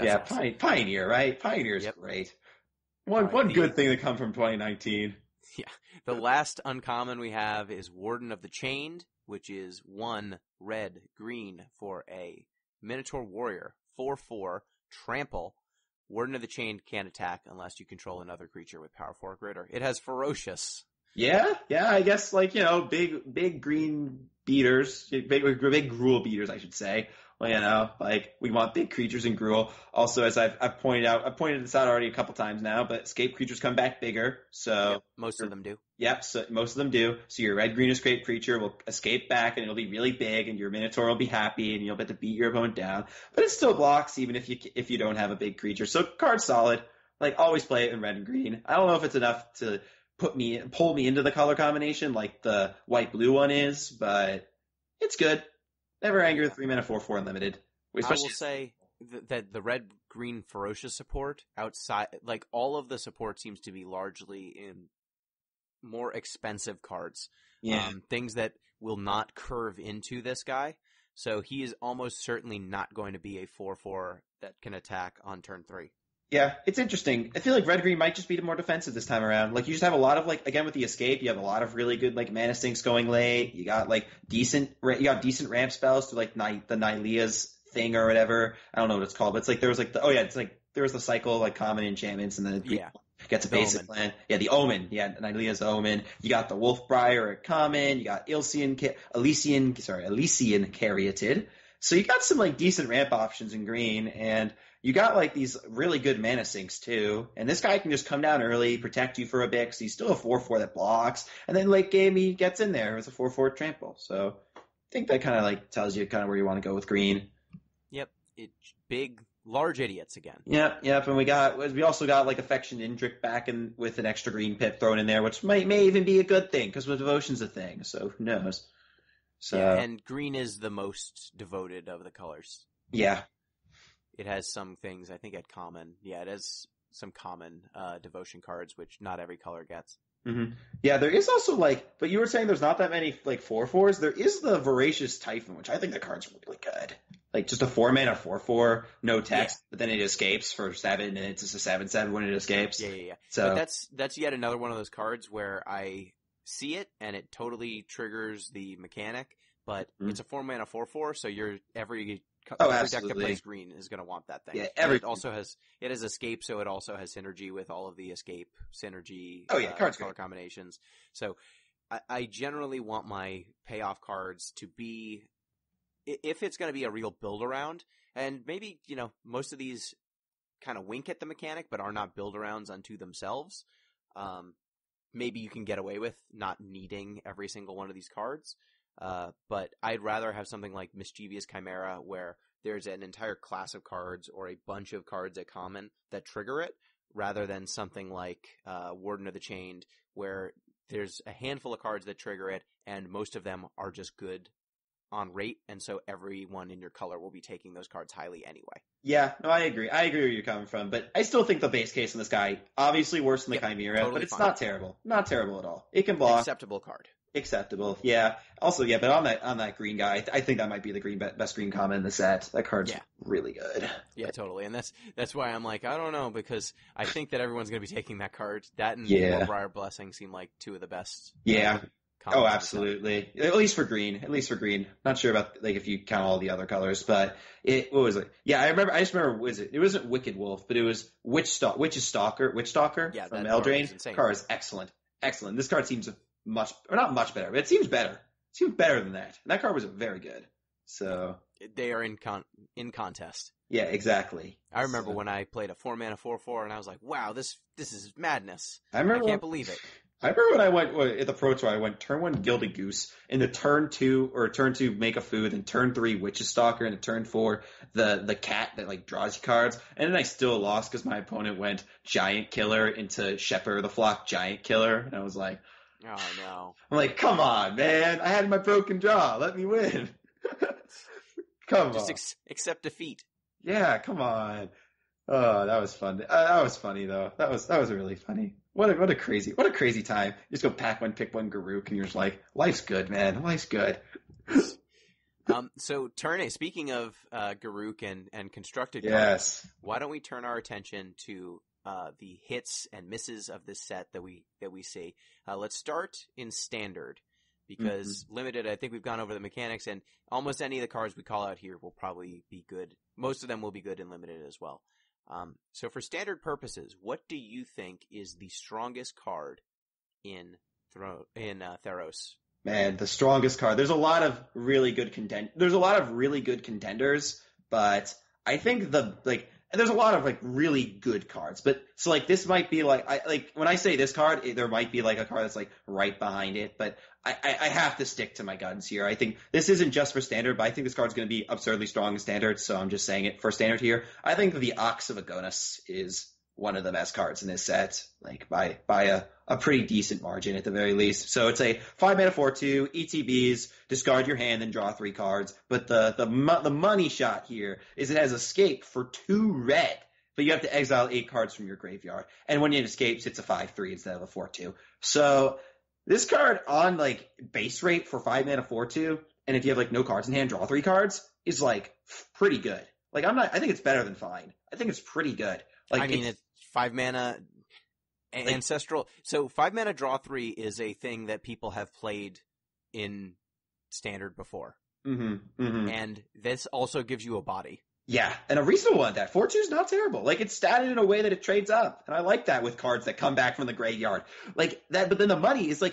yeah. Awesome. Pioneer, right? Pioneer's great. One good thing that come from 2019. Yeah. The last uncommon we have is Warden of the Chained, which is 1 red-green for a Minotaur Warrior, 4/4 trample. Warden of the Chained can't attack unless you control another creature with power 4 or greater. It has Ferocious. Yeah, I guess, like, big green beaters, big Gruul beaters, I should say. Well, like, we want big creatures in Gruul. Also, as I've pointed this out already a couple times now, but escape creatures come back bigger, so. Yep, most of them do. Yep, so most of them do. So your red-green escape creature will escape back, and it'll be really big, and your Minotaur will be happy, and you'll get to beat your opponent down. But it still blocks, even if you don't have a big creature. So card's solid. Like, always play it in red and green. I don't know if it's enough to pull me into the color combination like the white-blue one is, but it's good. Never angry with 3 mana 4/4 unlimited. I will say that the red-green Ferocious support outside, like, all of the support seems to be largely in more expensive cards. Yeah. Things that will not curve into this guy. So he is almost certainly not going to be a 4/4 that can attack on turn 3. Yeah, it's interesting. I feel like red-green might just be more defensive this time around. Like, you just have a lot of, like, again with the escape, you have a lot of really good, like, mana sinks going late. You got, like, decent ramp spells to, like, the Nylea's thing or whatever. I don't know what it's called, but it's like there was, like, there was the cycle, like, common enchantments, and then gets a basic land. Yeah, the Omen. Yeah, Nylea's Omen. You got the Wolfbriar at common. You got Elysian Caryatid. So you got some, like, decent ramp options in green, and you got, like, these really good mana sinks, too. And this guy can just come down early, protect you for a bit, because he's still a 4/4 that blocks. And then late game, he gets in there with a 4/4 trample. So I think that kind of, like, tells you kind of where you want to go with green. Yep. It's big, large idiots again. Yep. And we also got, like, Affection Indrik back in with an extra green pip thrown in there, which may even be a good thing, because Devotion's a thing. So who knows? So, yeah, and green is the most devoted of the colors. Yeah. It has some things, I think, at common. Yeah, it has some common devotion cards, which not every color gets. Mm-hmm. Yeah, there is also, like, but you were saying there's not that many, like, 4/4s. There is the Voracious Typhon, which I think the card's really good. Like just a 4-mana 4/4, no text, but then it escapes for 7, and it's just a 7/7 when it escapes. Yeah. So But that's yet another one of those cards where I see it and it totally triggers the mechanic, but it's a 4-mana 4/4, so every deck that plays green is going to want that thing. Yeah, it also has escape, so it also has synergy with all of the escape synergy color combinations. So I generally want my payoff cards to be, if it's going to be a real build around, and maybe, most of these kind of wink at the mechanic but are not build arounds unto themselves. Maybe you can get away with not needing every single one of these cards. But I'd rather have something like Mischievous Chimera where there's an entire class of cards or a bunch of cards at common that trigger it, rather than something like Warden of the Chained where there's a handful of cards that trigger it and most of them are just good on rate, and so everyone in your color will be taking those cards highly anyway. Yeah, no, I agree. I agree where you're coming from, but I still think the base case in this guy, obviously worse than the Chimera, totally but it's fine. Not terrible. Not terrible at all. It can block. Acceptable card. Acceptable, yeah. Also, yeah, but on that green guy, I think that might be the best green common in the set. That card's really good. Yeah, totally, and that's why I'm like, I don't know, because I think that everyone's going to be taking that card. That and Briar Blessing seem like two of the best. Yeah. Oh, absolutely. At least for green. Not sure about if you count all the other colors, but what was it? Yeah, I just remember, it wasn't Wicked Wolf, but it was Witch Stalker from Eldraine. Card is excellent. This card seems not much better, but it seems better. It seems better than that. And that card was very good. So they are in contest. Yeah, exactly. I remember when I played a 4-mana 4/4 and I was like, wow, this is madness. I can't believe it. I remember when I went at the Pro Tour, I went turn 1 Gilded Goose, in the turn 2 Make a Food, and turn 3 Witch's Stalker, and turn 4 the cat that draws you cards, and then I still lost because my opponent went Giant Killer into Shepherd of the Flock Giant Killer, and I was like, oh no. I'm like, come on, man, I had my broken jaw, let me win. Come on. Just accept defeat. Yeah, come on. Oh, that was fun. That was funny though. That was really funny. What a crazy time. You just go pack one, pick one Garruk, and you're just like, life's good, man. Life's good. So speaking of Garruk and constructed cards, why don't we turn our attention to the hits and misses of this set that we see? Let's start in standard, because limited, I think we've gone over the mechanics, and almost any of the cards we call out here will probably be good. Most of them will be good in limited as well. So for standard purposes, what do you think is the strongest card in Theros? Man, the strongest card. There's a lot of really good contenders, but I think there's a lot of really good cards. But so this might be when I say this card, there might be a card that's right behind it, but I have to stick to my guns here. I think this isn't just for standard, but I think this card's going to be absurdly strong in standard, so I'm just saying it for standard here. I think the Ox of Agonis is one of the best cards in this set, by a pretty decent margin at the very least. So it's a 5-mana 4/2, ETBs, discard your hand and draw 3 cards. But the money shot here is it has escape for 2 red, but you have to exile 8 cards from your graveyard. And when it escapes, it's a 5/3 instead of a 4/2. So this card on base rate for 5-mana 4/2, and if you have no cards in hand, draw 3 cards, is pretty good. I think it's better than fine. I think it's pretty good. It's 5-mana ancestral. So 5-mana draw 3 is a thing that people have played in standard before. And this also gives you a body. Yeah, and a reasonable one at that. 4/2 is not terrible. It's statted in a way that it trades up, and I like that with cards that come back from the graveyard. That, but then the money is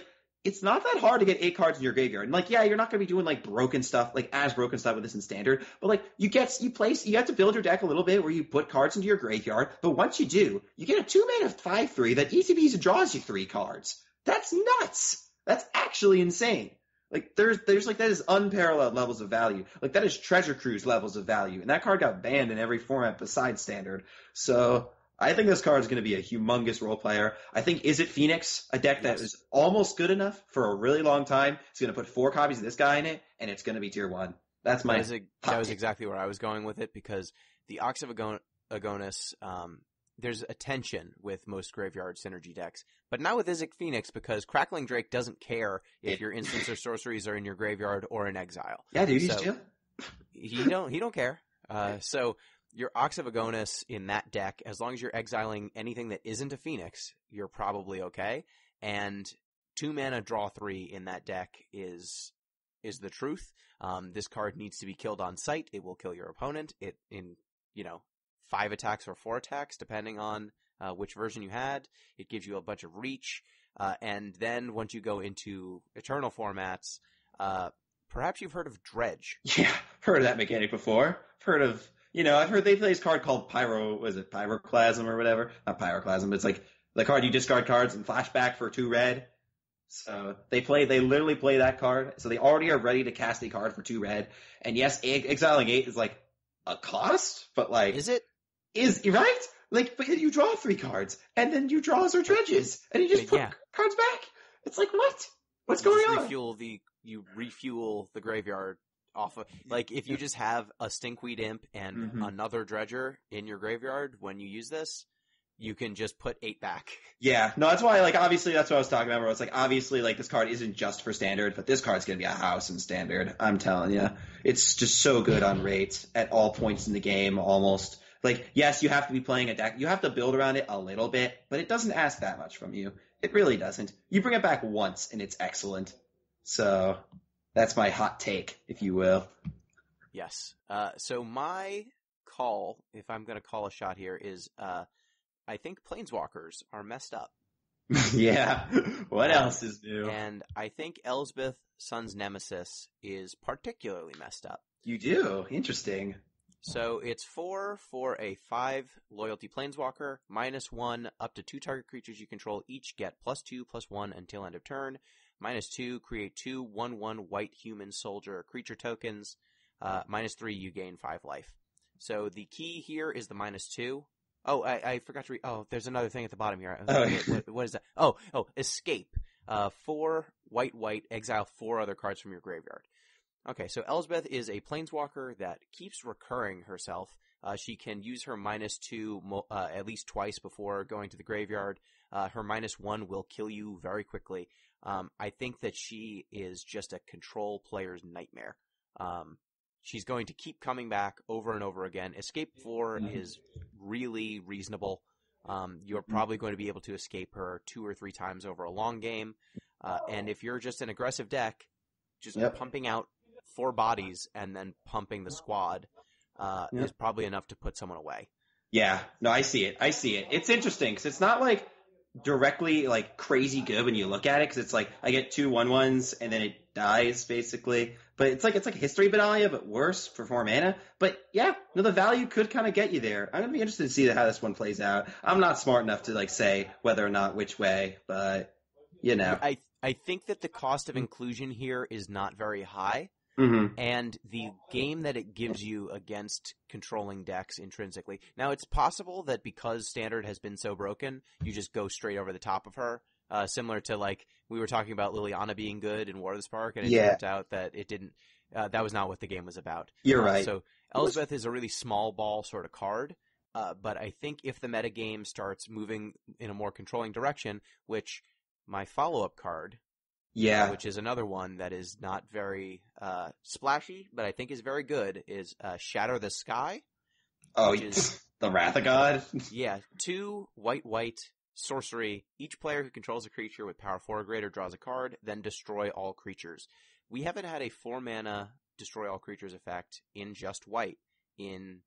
it's not that hard to get 8 cards in your graveyard. And you're not going to be doing broken stuff, broken stuff with this in standard. But you have to build your deck a little bit where you put cards into your graveyard. But once you do, you get a 2-mana 5/3 that ETBs and draws you 3 cards. That's nuts. That's actually insane. There's that is unparalleled levels of value. That is Treasure Cruise levels of value. And that card got banned in every format besides standard. So I think this card is going to be a humongous role player. I think Is It Phoenix, a deck that is almost good enough for a really long time. It's going to put 4 copies of this guy in it, and it's going to be tier 1. That's that was exactly where I was going with it, because the Ox of Agonis, there's a tension with most graveyard synergy decks, but not with Is It Phoenix, because Crackling Drake doesn't care if your instants or sorceries are in your graveyard or in exile. Yeah, dude, he's chill. He don't care. So your Ox of Agonis in that deck, as long as you're exiling anything that isn't a Phoenix, you're probably okay. And 2 mana draw 3 in that deck is the truth. This card needs to be killed on sight. It will kill your opponent. It in 5 attacks or 4 attacks, depending on which version you had. It gives you a bunch of reach. And then once you go into Eternal formats, perhaps you've heard of Dredge. Yeah, heard of that mechanic before. I've heard they play this card called Pyroclasm or whatever. Not Pyroclasm, but it's like the card you discard cards and flashback for 2 red. So they literally play that card. So they already are ready to cast a card for 2 red. And yes, exiling 8 is like a cost, but like... Is it? Right? Like, but you draw 3 cards, and then you draw or dredges, and you just put cards back. It's like, what? What's going on? You refuel the graveyard off of, like, if you just have a Stinkweed Imp and another Dredger in your graveyard when you use this, you can just put 8 back. Yeah, no, that's why, like, obviously that's what I was talking about, where it's like, obviously, like, this card isn't just for Standard, but this card's gonna be a house in Standard, I'm telling you. It's just so good on rate at all points in the game, almost. Like, yes, you have to be playing a deck. You have to build around it a little bit, but it doesn't ask that much from you. It really doesn't. You bring it back once, and it's excellent. So, that's my hot take, if you will. Yes. So my call, if I'm going to call a shot here, is I think Planeswalkers are messed up. Yeah. What else is new? And I think Elspeth, Sun's Nemesis, is particularly messed up. You do? Interesting. So it's 4 for a 5 loyalty Planeswalker, -1 up to 2 target creatures you control each get +2/+1 until end of turn. -2, create 2 1/1 white human soldier creature tokens. -3, you gain 5 life. So the key here is the -2. Oh, I forgot to read. Oh, there's another thing at the bottom here. What is that? Oh, escape. 4 white, exile 4 other cards from your graveyard. Okay, so Elspeth is a Planeswalker that keeps recurring herself. She can use her -2 at least twice before going to the graveyard. Her -1 will kill you very quickly. I think that she is just a control player's nightmare. She's going to keep coming back over and over again. Escape 4 is really reasonable. You're probably going to be able to escape her 2 or 3 times over a long game. And if you're just an aggressive deck, just pumping out 4 bodies and then pumping the squad is probably enough to put someone away. Yeah, no, I see it. It's interesting because it's not like directly like crazy good when you look at it, because it's like I get 2 1/1s and then it dies basically. But it's like a history Bedalia, but worse for 4 mana. But yeah, no, the value could kind of get you there. I'm gonna be interested to see how this one plays out. I'm not smart enough to like say whether or not which way, but you know. I think that the cost of inclusion here is not very high. And the game that it gives you against controlling decks intrinsically. Now, it's possible that because Standard has been so broken, you just go straight over the top of her. Similar to, like, we were talking about Liliana being good in War of the Spark, and it turns out that it didn't. That was not what the game was about. You're right. So Elspeth is a really small ball sort of card. But I think if the metagame starts moving in a more controlling direction, which my follow-up card... which is another one that is not very splashy, but I think is very good, is Shatter the Sky. Oh, is, the Wrath of God? Yeah, 2 white sorcery. Each player who controls a creature with power 4 or greater draws a card, then destroy all creatures. We haven't had a 4 mana destroy all creatures effect in just white in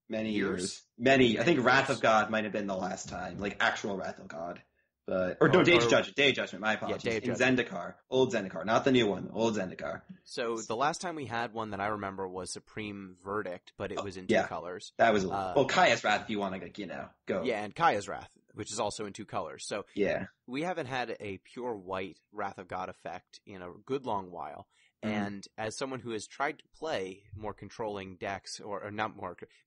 many years. I think Wrath of God might have been the last time, like actual Wrath of God. Day of Judgment, my apologies. Yeah, in Zendikar. Old Zendikar, not the new one, old Zendikar. So the last time we had one that I remember was Supreme Verdict, but it was in 2 colors. That was, Kaya's Wrath if you want to, go. Yeah, and Kaya's Wrath, which is also in 2 colors. So we haven't had a pure white Wrath of God effect in a good long while. And as someone who has tried to play more controlling decks, or not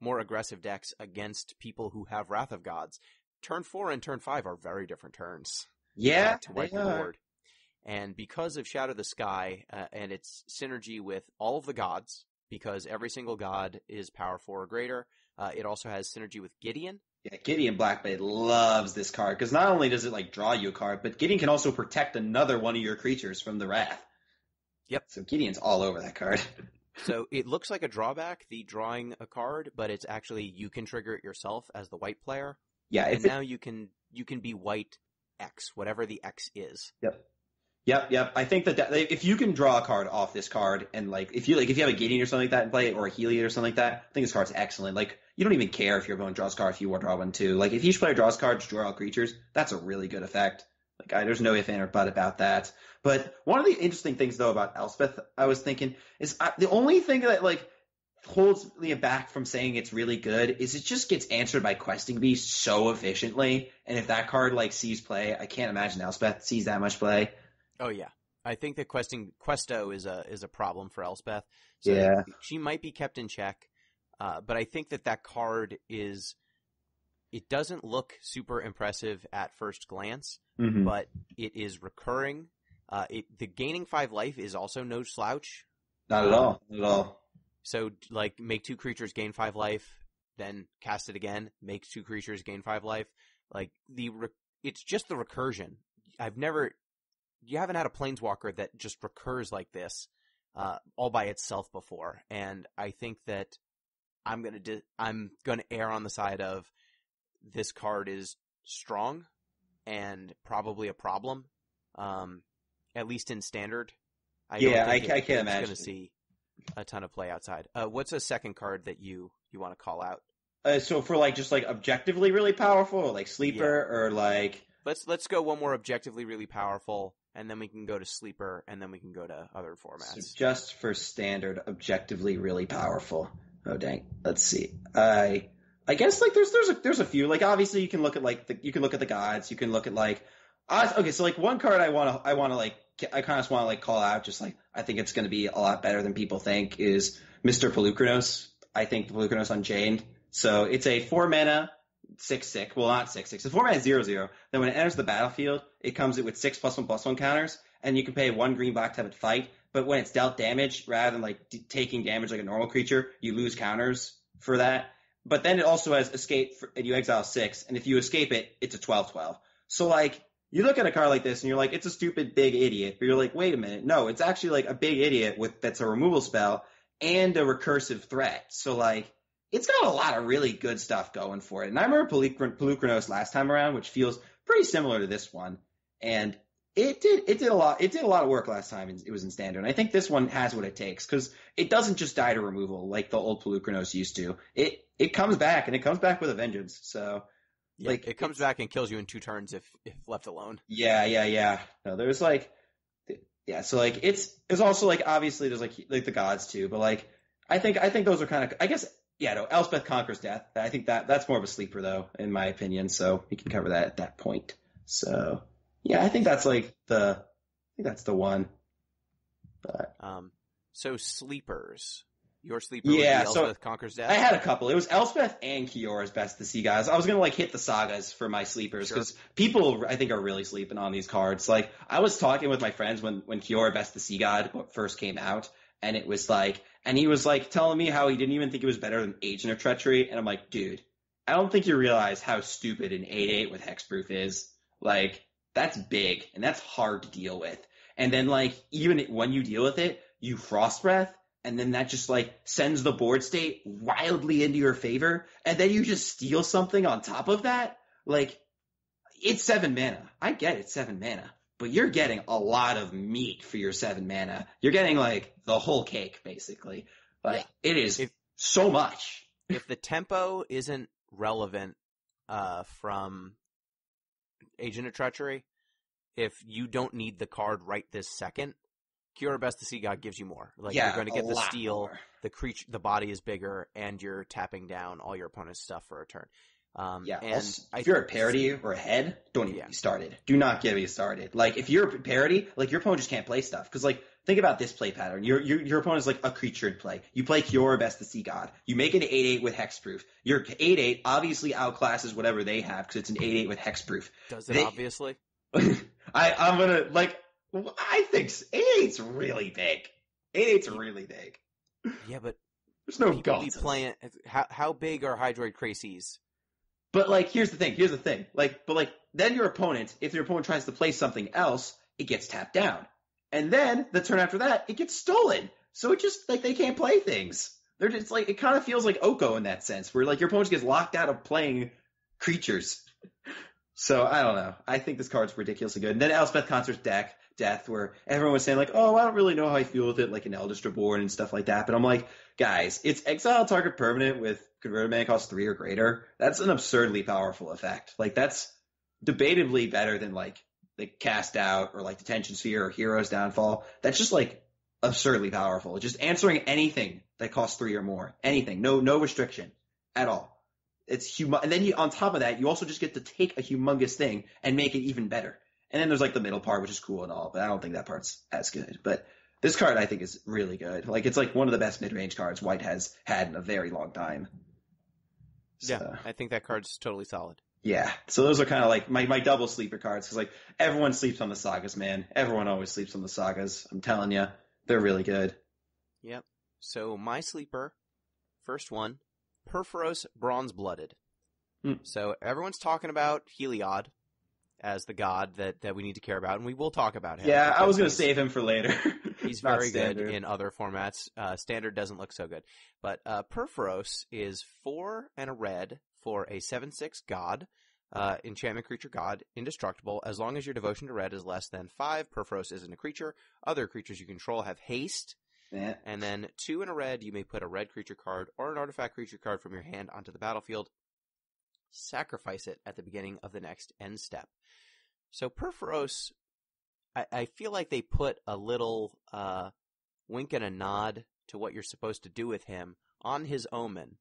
more aggressive decks against people who have Wrath of Gods, Turn 4 and Turn 5 are very different turns. Yeah, to wipe the board. And because of Shadow the Sky and its synergy with all of the gods, because every single god is power 4 or greater, it also has synergy with Gideon. Yeah, Gideon Blackblade loves this card, because not only does it like draw you a card, but Gideon can also protect another one of your creatures from the Wrath. Yep. So Gideon's all over that card. So it looks like a drawback, the drawing a card, but it's actually you can trigger it yourself as the white player. Yeah, and now you can be white X, whatever the X is. Yep. I think that if you can draw a card off this card, and if you have a Gideon or something like that in play, or a Heliod or something like that, I think this card's excellent. Like, you don't even care if your opponent draws a card if you want to draw one too. Like, if each player draws a card, just draw all creatures. That's a really good effect. Like, there's no if, and, or but about that. But one of the interesting things though about Elspeth, I was thinking, is the only thing that holds me back from saying it's really good is it just gets answered by Questing Beast so efficiently. And if that card sees play, I can't imagine Elspeth sees that much play. Oh yeah, I think that Questo is a problem for Elspeth. So yeah, she might be kept in check, but I think that card it doesn't look super impressive at first glance, but it is recurring. The gaining 5 life is also no slouch. Not at all. So make 2 creatures gain 5 life, then cast it again. Make 2 creatures gain 5 life. It's just the recursion. You haven't had a planeswalker that just recurs like this, all by itself before. And I think that I'm gonna err on the side of this card is strong and probably a problem, at least in standard. I can't imagine going to see a ton of play outside. What's a second card that you want to call out? So for just objectively really powerful, or sleeper, or let's go one more objectively really powerful, and then we can go to sleeper, and then we can go to other formats. So just for standard, objectively really powerful. Oh dang, let's see. I guess there's a few. Obviously you can look at you can look at the gods. You can look at okay. So one card I kind of just want to call out. Just I think it's going to be a lot better than people think is Mr. Pelucranos. I think Pelucranos Unchained. So it's a 4-mana 6/6. Well, not 6/6. It's 4-mana 0/0. Then when it enters the battlefield, it comes with 6+1/+1 counters, and you can pay 1 green/black to have it fight. But when it's dealt damage, rather than taking damage like a normal creature, you lose counters for that. But then it also has escape, and you exile 6, and if you escape it, it's a 12/12. So you look at a card like this, and you're like, it's a stupid big idiot. But you're like, wait a minute, no, it's actually a big idiot that's a removal spell and a recursive threat. So it's got a lot of really good stuff going for it. And I remember Pelucranos last time around, which feels pretty similar to this one, and it did a lot of work last time. It was in standard, and I think this one has what it takes because it doesn't just die to removal like the old Pelucranos used to. It comes back, and it comes back with a vengeance. So yeah, it comes back and kills you in 2 turns if left alone. Yeah. No, there's So it's also obviously there's the gods too, but I think those are kind of, I guess. Yeah, no, Elspeth Conquers Death. I think that's more of a sleeper, though, in my opinion. So we can cover that at that point. So yeah, I think that's that's the one. But so sleepers, your sleeper would be Elspeth Conquers Death. I had a couple. It was Elspeth and Kiora's Best to See guys. I was gonna hit the sagas for my sleepers because people I think are really sleeping on these cards. I was talking with my friends when Kiora Best to See God first came out. And it was and he was telling me how he didn't even think it was better than Agent of Treachery. And I'm like, dude, I don't think you realize how stupid an 8/8 with Hexproof is. That's big and that's hard to deal with. And then even when you deal with it, you Frost Breath, and then that just sends the board state wildly into your favor. And then you just steal something on top of that. It's 7 mana. I get it's 7 mana. But you're getting a lot of meat for your 7 mana. You're getting the whole cake, basically. It is so much. If the tempo isn't relevant from Agent of Treachery, if you don't need the card right this second, Kiora Best to See God gives you more. You're going to get the steal, more. The body is bigger, and you're tapping down all your opponent's stuff for a turn. If you're a parity or a head, don't even get me started. Do not get me started. If you're a parity, your opponent just can't play stuff. Because think about this play pattern. Your opponent's a creature in play. You play Kiora Best to See God. You make an 8/8 with Hexproof. Your 8/8 obviously outclasses whatever they have because it's an 8/8 with Hexproof. Does it obviously? I'm gonna I think 8/8's really big. 8/8's really big. Yeah, but there's no gods. Playing how big are Hydroid Crazies? But here's the thing. Then your opponent, if your opponent tries to play something else, it gets tapped down. And then the turn after that, it gets stolen. so it just, like, they can't play things. They're just, like, it kind of feels like Oko in that sense, where, like, your opponent gets locked out of playing creatures. So, I don't know. I think this card's ridiculously good. And then Elspeth Consort's Death, where everyone was saying, like, oh, I don't really know how I feel with it, like an Eldest Reborn and stuff like that. But I'm like, guys, it's exile target permanent with converted mana cost 3 or greater. That's an absurdly powerful effect. Like, that's debatably better than, like Cast Out or, like, Detention Sphere or Hero's Downfall. That's just, like, absurdly powerful. Just answering anything that costs 3 or more. Anything. No restriction at all. It's and then on top of that, you also just get to take a humongous thing and make it even better. And then there's, like, the middle part, which is cool and all, but I don't think that part's as good. But this card, I think, is really good. Like, it's, like, one of the best mid-range cards White has had in a very long time. So, yeah, I think that card's totally solid. Yeah, so those are kind of, like, my double sleeper cards, because, like, everyone sleeps on the Sagas, man. Everyone always sleeps on the Sagas. I'm telling you, they're really good. Yep. So my sleeper, first one, Perforos Bronze-Blooded. So everyone's talking about Heliod as the god that we need to care about, and we will talk about him. Yeah, I was going to save him for later. He's very good in other formats. Standard doesn't look so good. But Perforos is 4 and a red for a 7/6 god, enchantment creature god, indestructible. As long as your devotion to red is less than 5, Perforos isn't a creature. Other creatures you control have haste. Yeah. And then 2 and a red, you may put a red creature card or an artifact creature card from your hand onto the battlefield. Sacrifice it at the beginning of the next end step. So Perforos, I feel like they put a little wink and a nod to what you're supposed to do with him on his omen.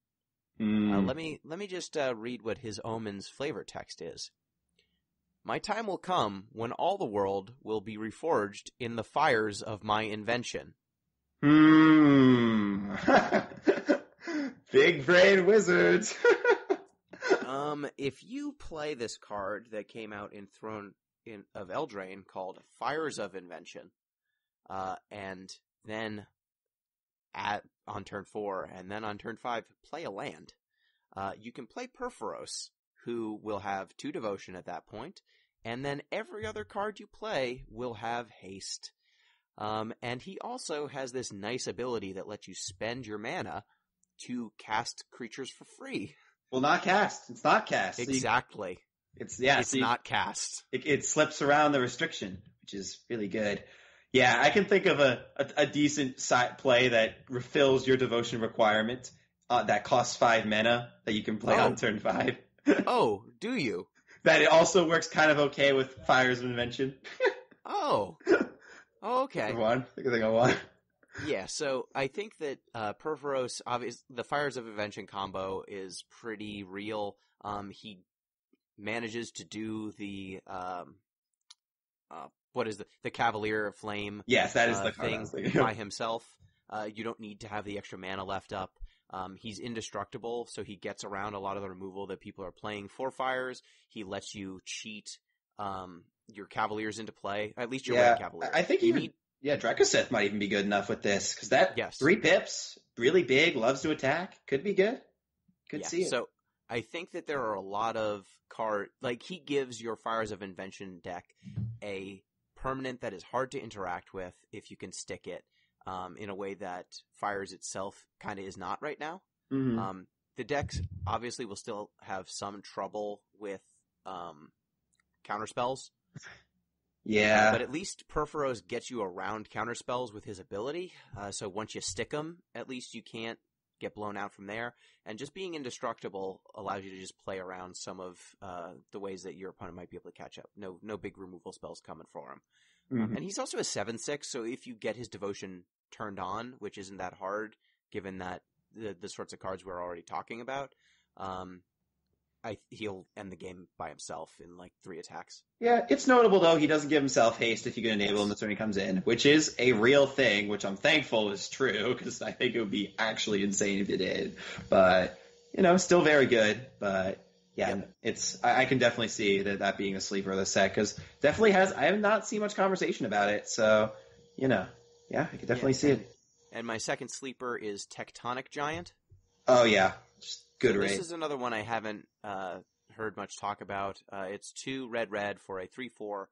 Let me just read what his omen's flavor text is. My time will come when all the world will be reforged in the fires of my invention. Big brain wizards. If you play this card that came out in Throne of Eldraine called Fires of Invention, and then on turn 4, and then on turn 5, play a land, you can play Perforos, who will have 2 devotion at that point, and then every other card you play will have haste. And he also has this nice ability that lets you spend your mana to cast creatures for free. Well, not cast. It's not cast. Exactly. It's not cast. It slips around the restriction, which is really good. Yeah, I can think of a decent side play that refills your devotion requirement that costs 5 mana that you can play on turn 5. Oh, do you? That it also works kind of okay with Fires of Invention. Oh, okay. Think of one. Yeah, so I think that Perforos, obviously, the Fires of Invention combo is pretty real. He manages to do the the Cavalier Flame? Yes, that is the thing by himself. You don't need to have the extra mana left up. He's indestructible, so he gets around a lot of the removal that people are playing for Fires. He lets you cheat your Cavaliers into play, at least your red Cavalier. I think Drekaseth might even be good enough with this, because that 3 pips, really big, loves to attack, could be good. Could see it. So I think that there are a lot of he gives your Fires of Invention deck a permanent that is hard to interact with if you can stick it in a way that Fires itself kind of is not right now. Mm-hmm. The decks obviously will still have some trouble with counterspells. Yeah. But at least Perforos gets you around counterspells with his ability. So once you stick them, at least you can't get blown out from there. And just being indestructible allows you to just play around some of the ways that your opponent might be able to catch up. No big removal spells coming for him. Mm-hmm. And he's also a 7/6, so if you get his devotion turned on, which isn't that hard, given that the sorts of cards we're already talking about, he'll end the game by himself in 3 attacks. Yeah, it's notable, though, he doesn't give himself haste if you can enable him when he comes in, which is a real thing, which I'm thankful is true, because I think it would be actually insane if it did. But, still very good. But, yeah, I can definitely see that being a sleeper of the set, because definitely I have not seen much conversation about it, so, yeah, I can definitely see it. And my second sleeper is Tectonic Giant. Oh, yeah. Just good rate. This is another one I haven't heard much talk about. It's 2 red for a 3/4.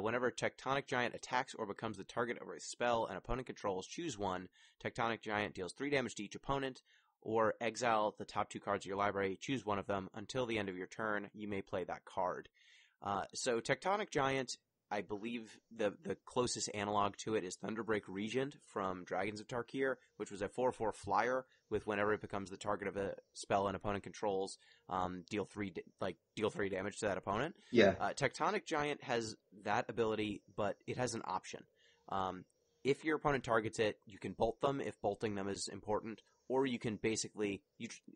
Whenever Tectonic Giant attacks or becomes the target of a spell an opponent controls, choose one. Tectonic Giant deals 3 damage to each opponent, or exile the top 2 cards of your library. Choose one of them. Until the end of your turn, you may play that card. So Tectonic Giant, I believe the closest analog to it is Thunderbreak Regent from Dragons of Tarkir, which was a 4/4 flyer with whenever it becomes the target of a spell an opponent controls, deal 3 damage to that opponent. Yeah. Tectonic Giant has that ability, but it has an option. If your opponent targets it, you can bolt them if bolting them is important, or you can basically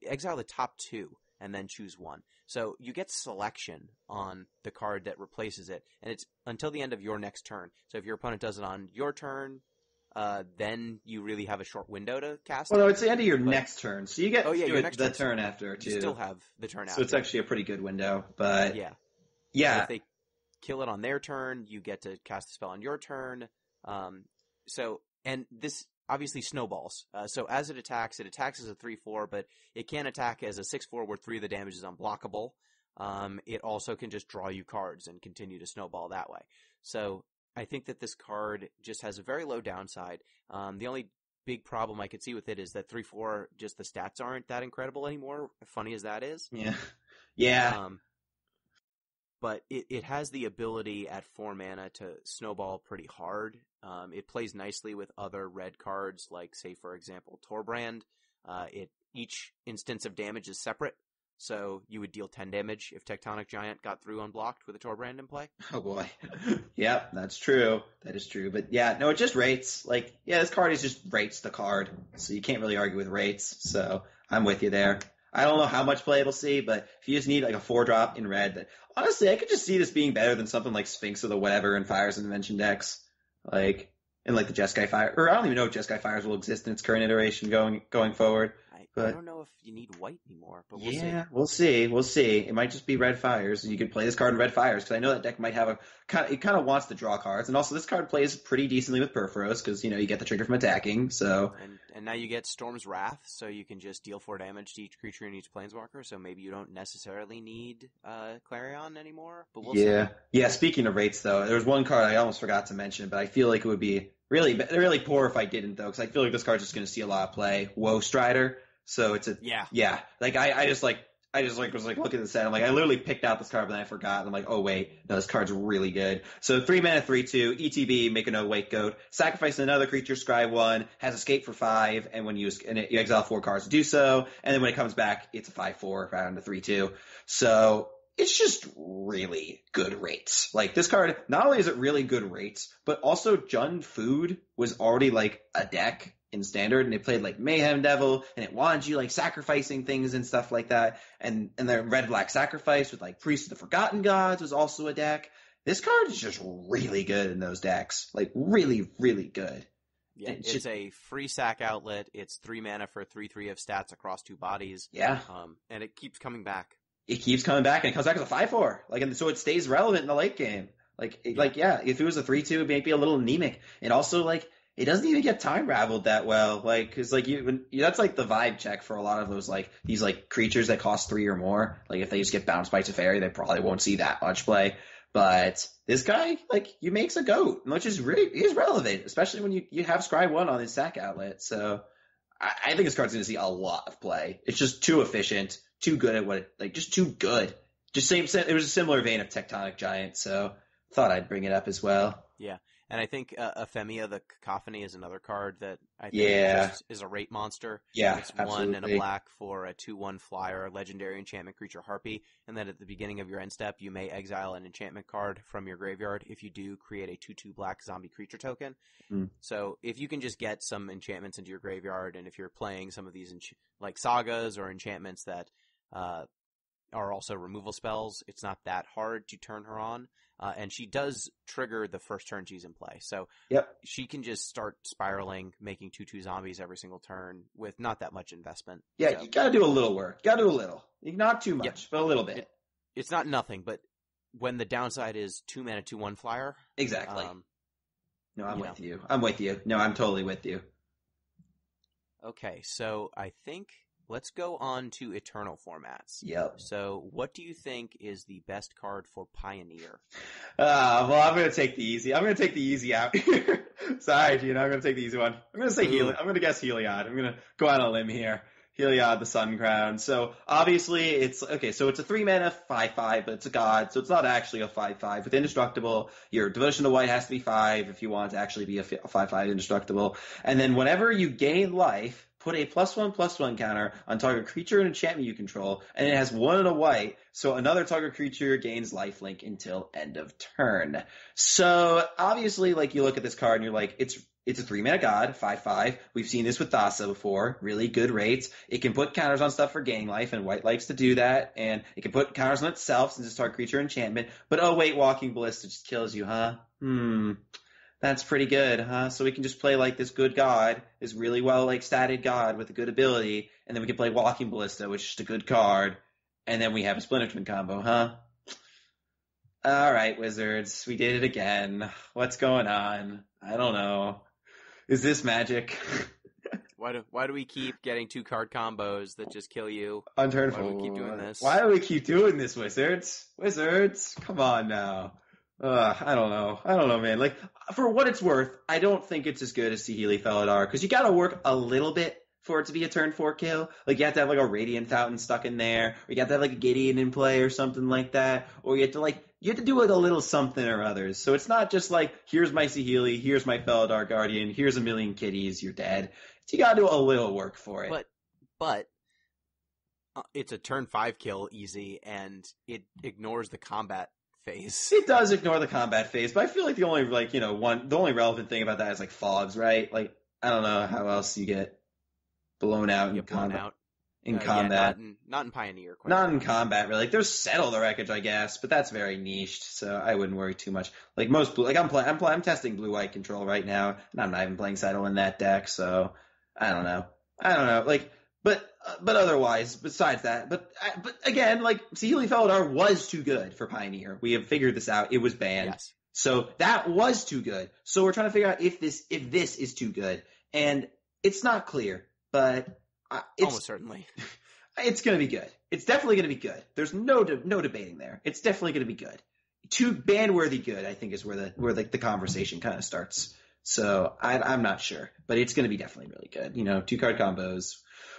exile the top 2 and then choose one. So you get selection on the card that replaces it, and it's until the end of your next turn. So if your opponent does it on your turn, then you really have a short window to cast Well, no, it's the end of your next turn, so you get your next the turn after, too. You still have the turn after. So it's actually a pretty good window, but... Yeah. Yeah. So if they kill it on their turn, you get to cast the spell on your turn. And this obviously snowballs. So as it attacks as a 3/4, but it can attack as a 6/4 where 3 of the damage is unblockable. It also can just draw you cards and continue to snowball that way. So I think that this card just has a very low downside. The only big problem I could see with it is that 3/4, just the stats aren't that incredible anymore, funny as that is. Yeah. Yeah. But it has the ability at 4 mana to snowball pretty hard. It plays nicely with other red cards, like, say, for example, Torbrand. Each instance of damage is separate, so you would deal 10 damage if Tectonic Giant got through unblocked with a Torbrand in play. Oh, boy. Yeah, that's true. That is true. But, yeah, no, it just rates. Like, yeah, this card is just rates the card, so you can't really argue with rates, so I'm with you there. I don't know how much play it'll see, but if you just need like a 4-drop in red, honestly, I could just see this being better than something like Sphinx or the whatever in Fires and Invention decks. Like, in like the Jeskai Fire, or I don't even know if Jeskai Fires will exist in its current iteration going forward. I don't know if you need white anymore, but we'll see. Yeah, we'll see. We'll see. It might just be red Fires, and you could play this card in red Fires, because I know that deck might have it kind of wants to draw cards, and also this card plays pretty decently with Perforos, because, you get the trigger from attacking, so... And now you get Storm's Wrath, so you can just deal 4 damage to each creature and each planeswalker, so maybe you don't necessarily need Clarion anymore, but we'll see. Yeah, speaking of rates, though, there was one card I almost forgot to mention, but I feel like it would be really poor if I didn't, though, because I feel like this card's just going to see a lot of play. Woe Strider. So it's like I just was looking at the set. I'm like, I literally picked out this card, but then I forgot. And I'm like, oh wait, no, this card's really good. So 3 mana, 3/2, ETB, make a no wake goat, sacrifice another creature, scry 1, has escape for 5, and when you exile 4 cards to do so, and then when it comes back, it's a 5/4 round to 3/2. So it's just really good rates. Like, this card, not only is it really good rates, but also Jund Food was already like a deck in Standard, and it played like Mayhem Devil, and it wanted you like sacrificing things and stuff like that. And the Red-Black Sacrifice with like Priest of the Forgotten Gods was also a deck. This card is just really good in those decks. Like, really, really good. Yeah, it's a free sack outlet. It's 3 mana for 3/3 of stats across 2 bodies. Yeah. And it keeps coming back. It keeps coming back, and it comes back as a 5/4. Like, and so it stays relevant in the late game. Like, if it was a 3/2, it may be a little anemic. And also, like, it doesn't even get time raveled that well, like, because like that's like the vibe check for a lot of those like these like creatures that cost 3 or more. Like, if they just get bounced by Teferi, they probably won't see that much play. But this guy, like, he makes a goat, which is relevant, especially when you have Scry 1 on his sack outlet. So I think this card's going to see a lot of play. It's just too efficient, too good at what it, like, just too good. Just it was a similar vein of Tectonic Giant, so thought I'd bring it up as well. Yeah. And I think Ephemia, the Cacophony, is another card that I think is a rate monster. Yeah, it's absolutely. 1 and a black for a 2/1 flyer, legendary enchantment creature Harpy, and then at the beginning of your end step, you may exile an enchantment card from your graveyard. If you do, create a 2/2 black zombie creature token. So if you can just get some enchantments into your graveyard, and if you're playing some of these like sagas or enchantments that are also removal spells, it's not that hard to turn her on. And she does trigger the first turn she's in play. So she can just start spiraling, making 2/2 zombies every single turn with not that much investment. Yeah, so you gotta do a little work. You gotta do a little. Not too much, but a little bit. It's not nothing, but when the downside is 2 mana, 2/1 flyer. Exactly. No, I'm with you. I'm with you. No, I'm totally with you. Okay, so I think let's go on to Eternal formats. Yep. So what do you think is the best card for Pioneer? Well, I'm going to take the easy. I'm going to take the easy out here. Sorry, Gino. I'm going to take the easy one. I'm going to say Heliod. I'm going to guess Heliod. I'm going to go out on a limb here. Heliod, the Sun Crown. So obviously it's okay. So it's a 3-mana 5/5, but it's a god, so it's not actually a 5/5. With indestructible, your devotion to white has to be 5 if you want to actually be a 5/5 indestructible. And then whenever you gain life, put a +1/+1 counter on target creature and enchantment you control, and it has 1 and a white, so another target creature gains lifelink until end of turn. So obviously, like, you look at this card and you're like, it's a 3-mana god, 5/5. We've seen this with Thassa before. Really good rates. It can put counters on stuff for gaining life, and white likes to do that. And it can put counters on itself since it's target creature enchantment. But oh wait, Walking Ballista just kills you, huh? That's pretty good, huh? So we can just play like this good god, this really well like statted god with a good ability, and then we can play Walking Ballista, which is just a good card, and then we have a Splinter Twin combo, huh? Alright, Wizards, we did it again. What's going on? I don't know. Is this magic? Why do we keep getting 2-card combos that just kill you? On turn 4. Why do we keep doing this? Why do we keep doing this, Wizards? Wizards, come on now. I don't know, man. Like, for what it's worth, I don't think it's as good as Saheeli Felidar, because you gotta work a little bit for it to be a turn 4 kill. Like, you have to have like a Radiant Fountain stuck in there, or you have to have like a Gideon in play or something like that, or you have to do like a little something or others. So it's not just like, here's my Saheeli, here's my Felidar Guardian, here's a million kitties, you're dead. So you gotta do a little work for it. But it's a turn 5 kill easy, and it ignores the combat phase. It does ignore the combat phase, but I feel like the only the only relevant thing about that is like fogs, right? Like, I don't know how else you get blown out in combat. Combat. Yeah, not in Pioneer. Not in combat, really. Like, there's Settle the Wreckage, I guess, but that's very niched, so I wouldn't worry too much. Like, most blue, like, I'm testing blue-white control right now, and I'm not even playing Settle in that deck, so I don't know. Like, but otherwise, besides that, but again, like, Saheeli Felidar was too good for Pioneer. We have figured this out. It was banned. Yes. So that was too good. So we're trying to figure out if this is too good. And it's not clear, but it's almost certainly. It's going to be good. It's definitely going to be good. There's no debating there. It's definitely going to be good. Too ban-worthy good, I think, is where the conversation kind of starts. So I'm not sure, but it's going to be definitely really good. 2-card combos.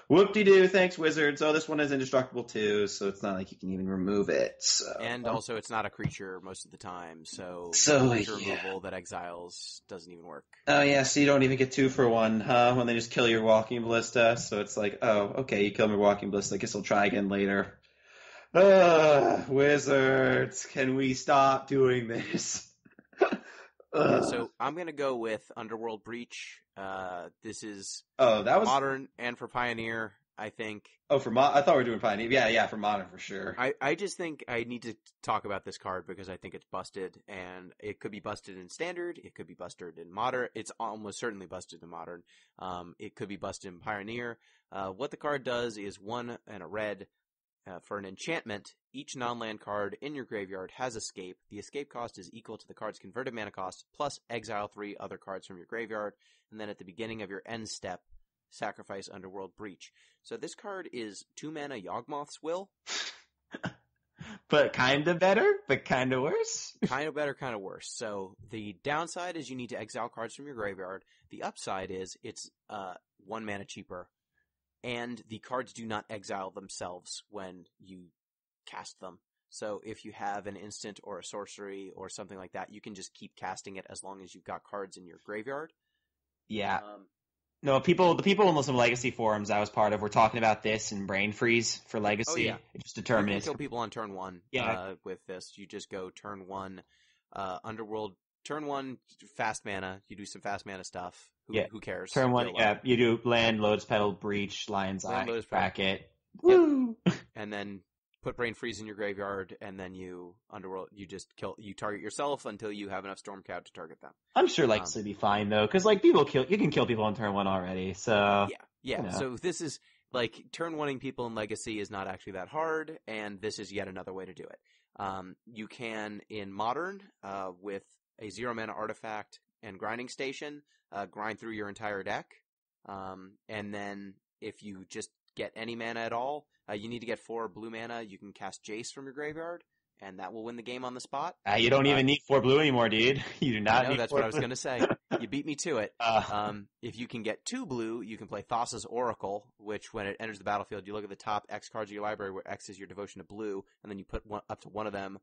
Whoop-de-doo, thanks, Wizards. Oh, this one is indestructible too, so it's not like you can even remove it. So. And also, it's not a creature most of the time, so creature removal that exiles doesn't even work. Oh yeah, so you don't even get 2 for 1, huh? When they just kill your Walking Ballista, so it's like, oh, okay, you killed my Walking Ballista, I guess I'll try again later. Wizards, can we stop doing this? Yeah, so I'm going to go with Underworld Breach. This is that was Modern and for Pioneer, I think. Oh, I thought we were doing Pioneer. Yeah, for Modern for sure. I just think I need to talk about this card because I think it's busted, and it could be busted in Standard, it could be busted in Modern, it's almost certainly busted in Modern, it could be busted in Pioneer. What the card does is 1 and a red. For an enchantment, each non-land card in your graveyard has escape. The escape cost is equal to the card's converted mana cost, plus exile 3 other cards from your graveyard, and then at the beginning of your end step, sacrifice Underworld Breach. So this card is 2-mana Yawgmoth's Will. But kinda better, but kinda worse? Kinda better, kinda worse. So the downside is you need to exile cards from your graveyard. The upside is it's 1 mana cheaper. And the cards do not exile themselves when you cast them. So if you have an instant or a sorcery or something like that, you can just keep casting it as long as you've got cards in your graveyard. Yeah. No, the people in some Legacy forums I was part of were talking about this and Brain Freeze for Legacy. Oh, yeah. It just determined you can kill people on turn 1 with this. You just go turn 1, Underworld. Turn 1, fast mana. You do some fast mana stuff. Who cares? Turn 1, you do land, Lotus Petal, Breach, Lion's Eye, Bracket. Woo! Yep. And then put Brain Freeze in your graveyard, and then you target yourself until you have enough Stormcloud to target them. I'm sure Legacy would be fine, though, because you can kill people on turn 1 already, so. Yeah. So this is, like, turn 1ing people in Legacy is not actually that hard, and this is yet another way to do it. You can, in Modern, with a 0-mana artifact and Grinding Station, grind through your entire deck. And then if you just get any mana at all. You need to get 4 blue mana. You can cast Jace from your graveyard, and that will win the game on the spot. You don't even need 4 blue anymore, dude. You do not need that's 4 what I was blue. going to say. You beat me to it. If you can get 2 blue, you can play Thassa's Oracle, which when it enters the battlefield, you look at the top X cards of your library where X is your devotion to blue, and then you put up to 1 of them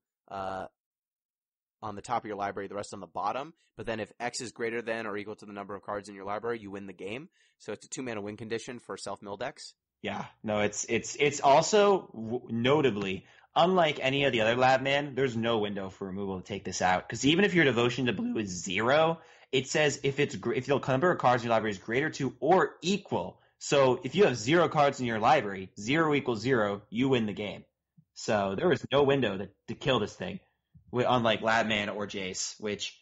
on the top of your library, the rest on the bottom. But then if X is greater than or equal to the number of cards in your library, you win the game. So it's a 2-mana win condition for self-mill decks. Yeah, no, it's also notably, unlike any of the other lab man, there's no window for removal to take this out. Because even if your devotion to blue is 0, it says if the number of cards in your library is greater to or equal. So if you have 0 cards in your library, 0 equals 0, you win the game. So there is no window to kill this thing, unlike lab man or Jace, which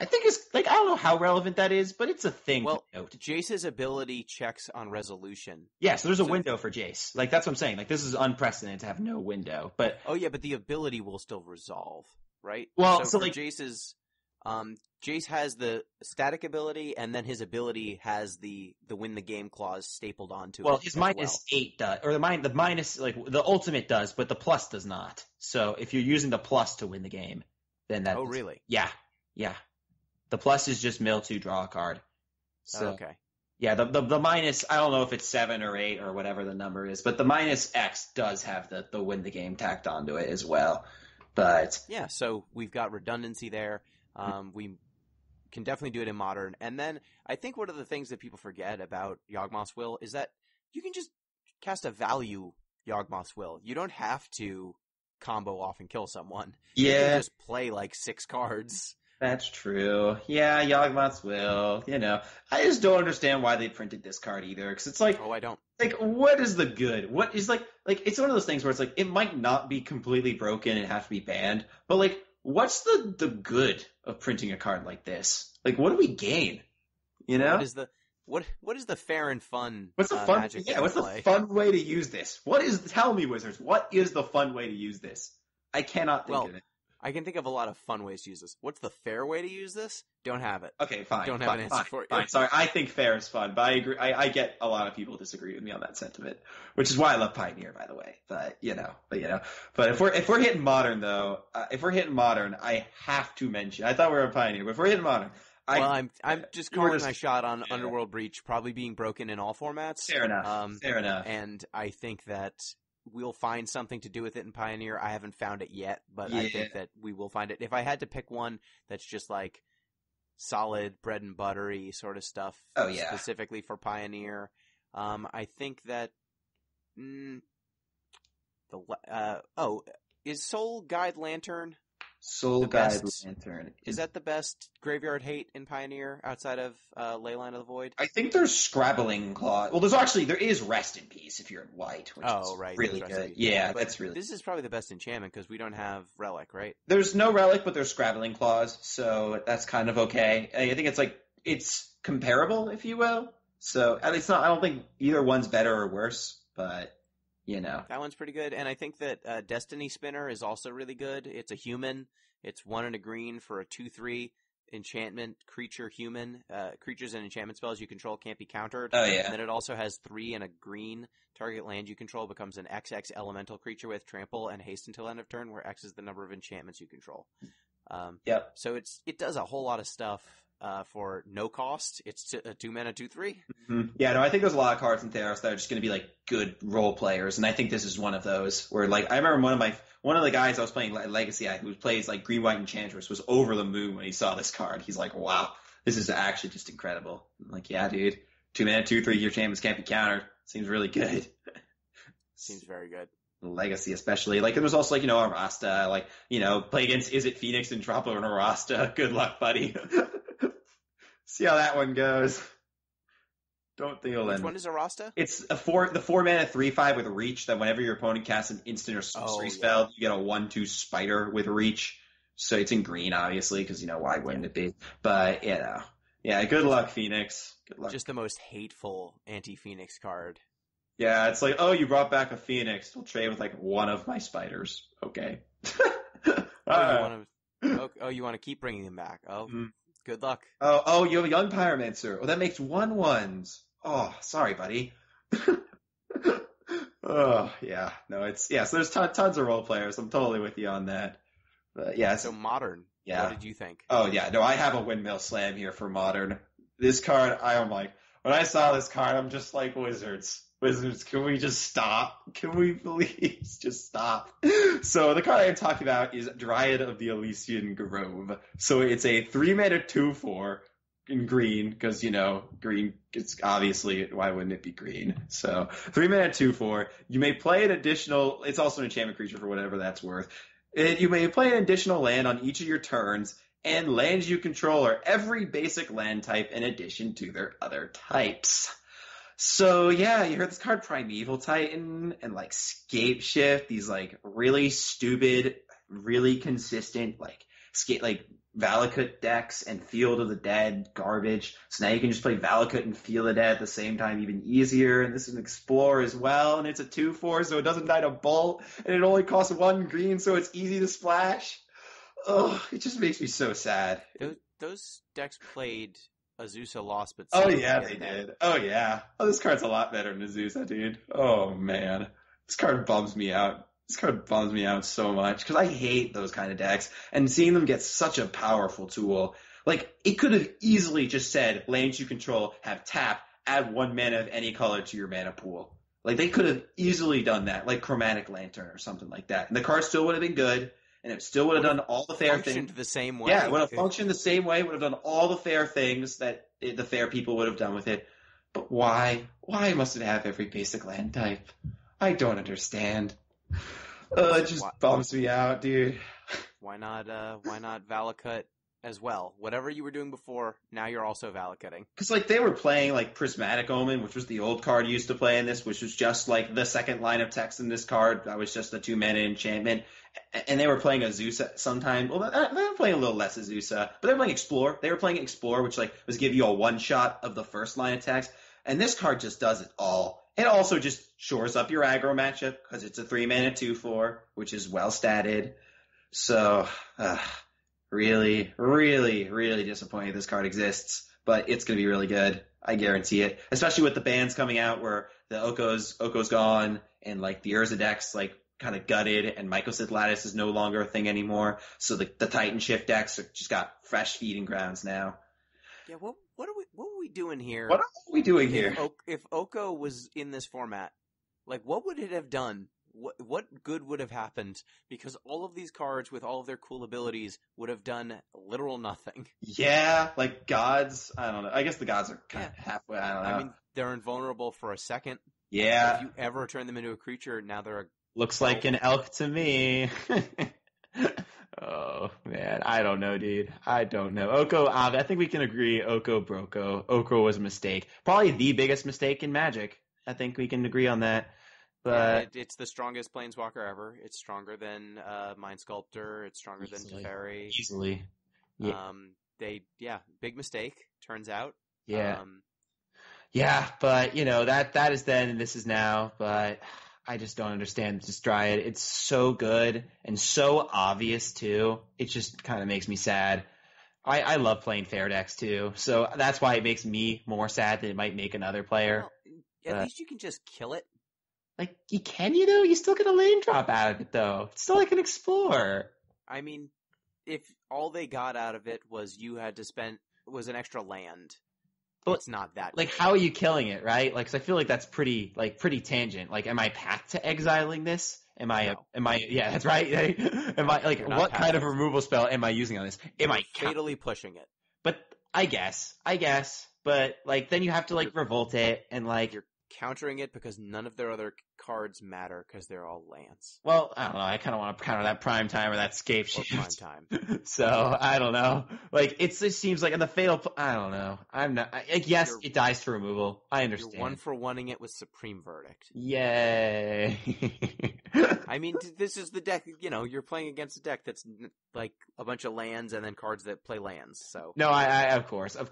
I think is, I don't know how relevant that is, but it's a thing to note. Jace's ability checks on resolution. Yeah, so there's a window for Jace. That's what I'm saying. This is unprecedented to have no window. But oh yeah, but the ability will still resolve, right? Well, so Jace's, Jace has the static ability, and then his ability has the win the game clause stapled onto it. Well, his -8 does, or the minus, the ultimate does, but the plus does not. So if you're using the plus to win the game, then that. Oh, really? Yeah. The plus is just mill 2, draw a card. So, okay. Yeah, the minus, I don't know if it's 7 or 8 or whatever the number is, but the minus X does have the win the game tacked onto it as well. But yeah, so we've got redundancy there. We can definitely do it in Modern. And then I think one of the things that people forget about Yawgmoth's Will is that you can just cast a value Yawgmoth's Will. You don't have to combo off and kill someone. Yeah. You can just play 6 cards. That's true. Yeah, Yawgmoth's Will. I just don't understand why they printed this card either. Because it's oh, I don't. What is the good? What is it's one of those things where it's it might not be completely broken and have to be banned, but what's the good of printing a card like this? What do we gain? What is the fair and fun? What's the fun? Magic What's the fun way to use this? Tell me, Wizards, what is the fun way to use this? I cannot think of it. I can think of a lot of fun ways to use this. What's the fair way to use this? Don't have it. Okay, fine. Don't have an answer for it. Fine. Sorry, I think fair is fun, but I agree. I get a lot of people disagree with me on that sentiment, which is why I love Pioneer, by the way. But if we're hitting Modern though, I have to mention. I thought we were on Pioneer, but if we're hitting Modern, I'm just calling my shot on Underworld Breach probably being broken in all formats. Fair enough. Fair enough. And I think that we'll find something to do with it in Pioneer. I haven't found it yet, but I think that we will find it. If I had to pick one that's just solid bread and buttery sort of stuff specifically for Pioneer, I think that is Soul Guide Lantern Soul Guide Lantern. Is that the best graveyard hate in Pioneer outside of Leyline of the Void? I think there's Scrabbling Claw. Well, there is Rest in Peace if you're in white, which is really good. Yeah, that's really. This is probably the best enchantment because we don't have Relic, right? There's no Relic, but there's Scrabbling Claws, so that's kind of okay. I think it's comparable, if you will. So it's not. I don't think either one's better or worse, but. That one's pretty good, and I think that Destiny Spinner is also really good. It's a human. It's 1 and a green for a 2/3 enchantment creature human. Creatures and enchantment spells you control can't be countered. Oh, yeah. And then it also has 3 and a green. Target land you control becomes an XX elemental creature with trample and haste until end of turn, where X is the number of enchantments you control. Yep. So it does a whole lot of stuff. For no cost, it's a 2-mana 2/3. Mm-hmm. Yeah, no, I think there's a lot of cards in Theros that are just going to be good role players, and I think this is one of those. Where I remember one of the guys I was playing Legacy who plays Green White Enchantress was over the moon when he saw this card. He's like, "Wow, this is actually just incredible." I'm like, yeah, dude, 2-mana 2/3 your enchantments can't be countered. Seems really good. Seems very good. Legacy especially. There was also Arasta, play against Is It Phoenix and drop an Arasta. Good luck, buddy. See how that one goes. Don't think it'll end. Which one is Arasta? It's the 4-mana 3/5 with reach that whenever your opponent casts an instant or sorcery spell, you get a 1/2 spider with reach. So it's in green, obviously, because why wouldn't it be? But yeah, good luck, Phoenix. Good luck. Just the most hateful anti-Phoenix card. Yeah, it's you brought back a Phoenix. We'll trade with one of my spiders. Okay. You want to keep bringing them back? Oh. Mm-hmm. Good luck. Oh, you have a young Pyromancer. Oh, that makes 1/1s. Oh, sorry, buddy. Oh, yeah. No, so there's tons of role players. I'm totally with you on that. But yeah, So Modern, yeah. what did you think? Oh, yeah. No, I have a windmill slam here for Modern. This card, I'm like, when I saw this card, I'm just like, Wizards. Wizards, can we just stop? Can we please just stop? So the card I'm talking about is Dryad of the Elysian Grove. So it's a 3-mana 2/4 in green, because, green, it's obviously, why wouldn't it be green? So 3-mana 2/4. You may play an additional, it's also an enchantment creature for whatever that's worth. You may play an additional land on each of your turns, and lands you control are every basic land type in addition to their other types. So yeah, you heard this card Primeval Titan and like Scape Shift, these like really stupid, really consistent like Valakut decks and Field of the Dead garbage. So now you can just play Valakut and Field of the Dead at the same time, even easier. And this is an Explorer as well, and it's a 2/4, so it doesn't die to Bolt, and it only costs 1 green, so it's easy to splash. Oh, it just makes me so sad. Those decks played Azusa Lost, but oh yeah, they did. Oh yeah. Oh, this card's a lot better than Azusa, dude. Oh man, this card bums me out. This card bums me out so much because I hate those kind of decks, and seeing them get such a powerful tool. Like, it could have easily just said, lands you control, have tap, add 1 mana of any color to your mana pool. Like, they could have easily done that, like Chromatic Lantern or something like that. And the card still would have been good, and it still would have done all the fair things. Functioned the same way. Yeah, it would have functioned the same way, would have done all the fair things that the fair people would have done with it. But why? Why must it have every basic land type? I don't understand. It just bums me out, dude. Why not Valakut as well? Whatever you were doing before, now you're also Valakutting. Because, like, they were playing, like, Prismatic Omen, which was the old card used to play in this, which was just, like, the second line of text in this card. That was just the 2-mana enchantment. And they were playing Azusa sometime. Well, they were playing a little less Azusa. But they were playing Explore. They were playing Explore, which, like, was give you a one-shot of the first line of text. And this card just does it all. It also just shores up your aggro matchup, because it's a 3-mana 2/4, which is well statted. So, really, really, really disappointed this card exists, but it's going to be really good. I guarantee it. Especially with the bans coming out where the Oko's gone, and like the Urza decks like kind of gutted, and Mycosynth Lattice is no longer a thing anymore. So the Titan Shift decks are just got fresh feeding grounds now. Yeah, what were we doing here? What are we doing here? If Oko was in this format, like, what would it have done? What good would have happened? Because all of these cards with all of their cool abilities would have done literal nothing. Yeah, like gods. I don't know. I guess the gods are kind of halfway. I don't know. I mean, they're invulnerable for a second. Yeah. If you ever turn them into a creature, now they're Looks like an elk to me. Oh, man. I don't know, dude. I don't know. Oko, I think we can agree Oko Broko. Oko was a mistake. Probably the biggest mistake in Magic. I think we can agree on that. But it's the strongest Planeswalker ever. It's stronger than Mind Sculptor. It's stronger than Teferi. Easily. Yeah. Big mistake, turns out. Yeah. But, that is then and this is now. But I just don't understand this Dryad. It's so good and so obvious, too. It just kind of makes me sad. I love playing fair decks, too. So that's why it makes me more sad than it might make another player. Well, at least you can just kill it. Like, you though? You still get a lane drop out of it, though. It's still like an Explorer. I mean, if all they got out of it was you had to spend was an extra land, but it's not that. Like, how are you killing it, right? Like, 'cause I feel like that's pretty tangent. Like, am I path to exiling this? Yeah, that's right. Am I, like, what kind of removal spell am I using on this? Am I fatally pushing it? But I guess. But, like, then you have to, like, revolt it, and, like, you're countering it because none of their other cards matter because they're all lands. Well, I don't know. I kind of want to counter that Prime Time or that Scape Shift. Prime Time. So, I don't know. Like, it seems like in the Fatal... I don't know. I'm not... yes, it dies to removal. I understand. You're 1-for-1ing it with Supreme Verdict. Yay. I mean, this is the deck, you're playing against a deck that's like a bunch of lands and then cards that play lands, so. No, I of course. I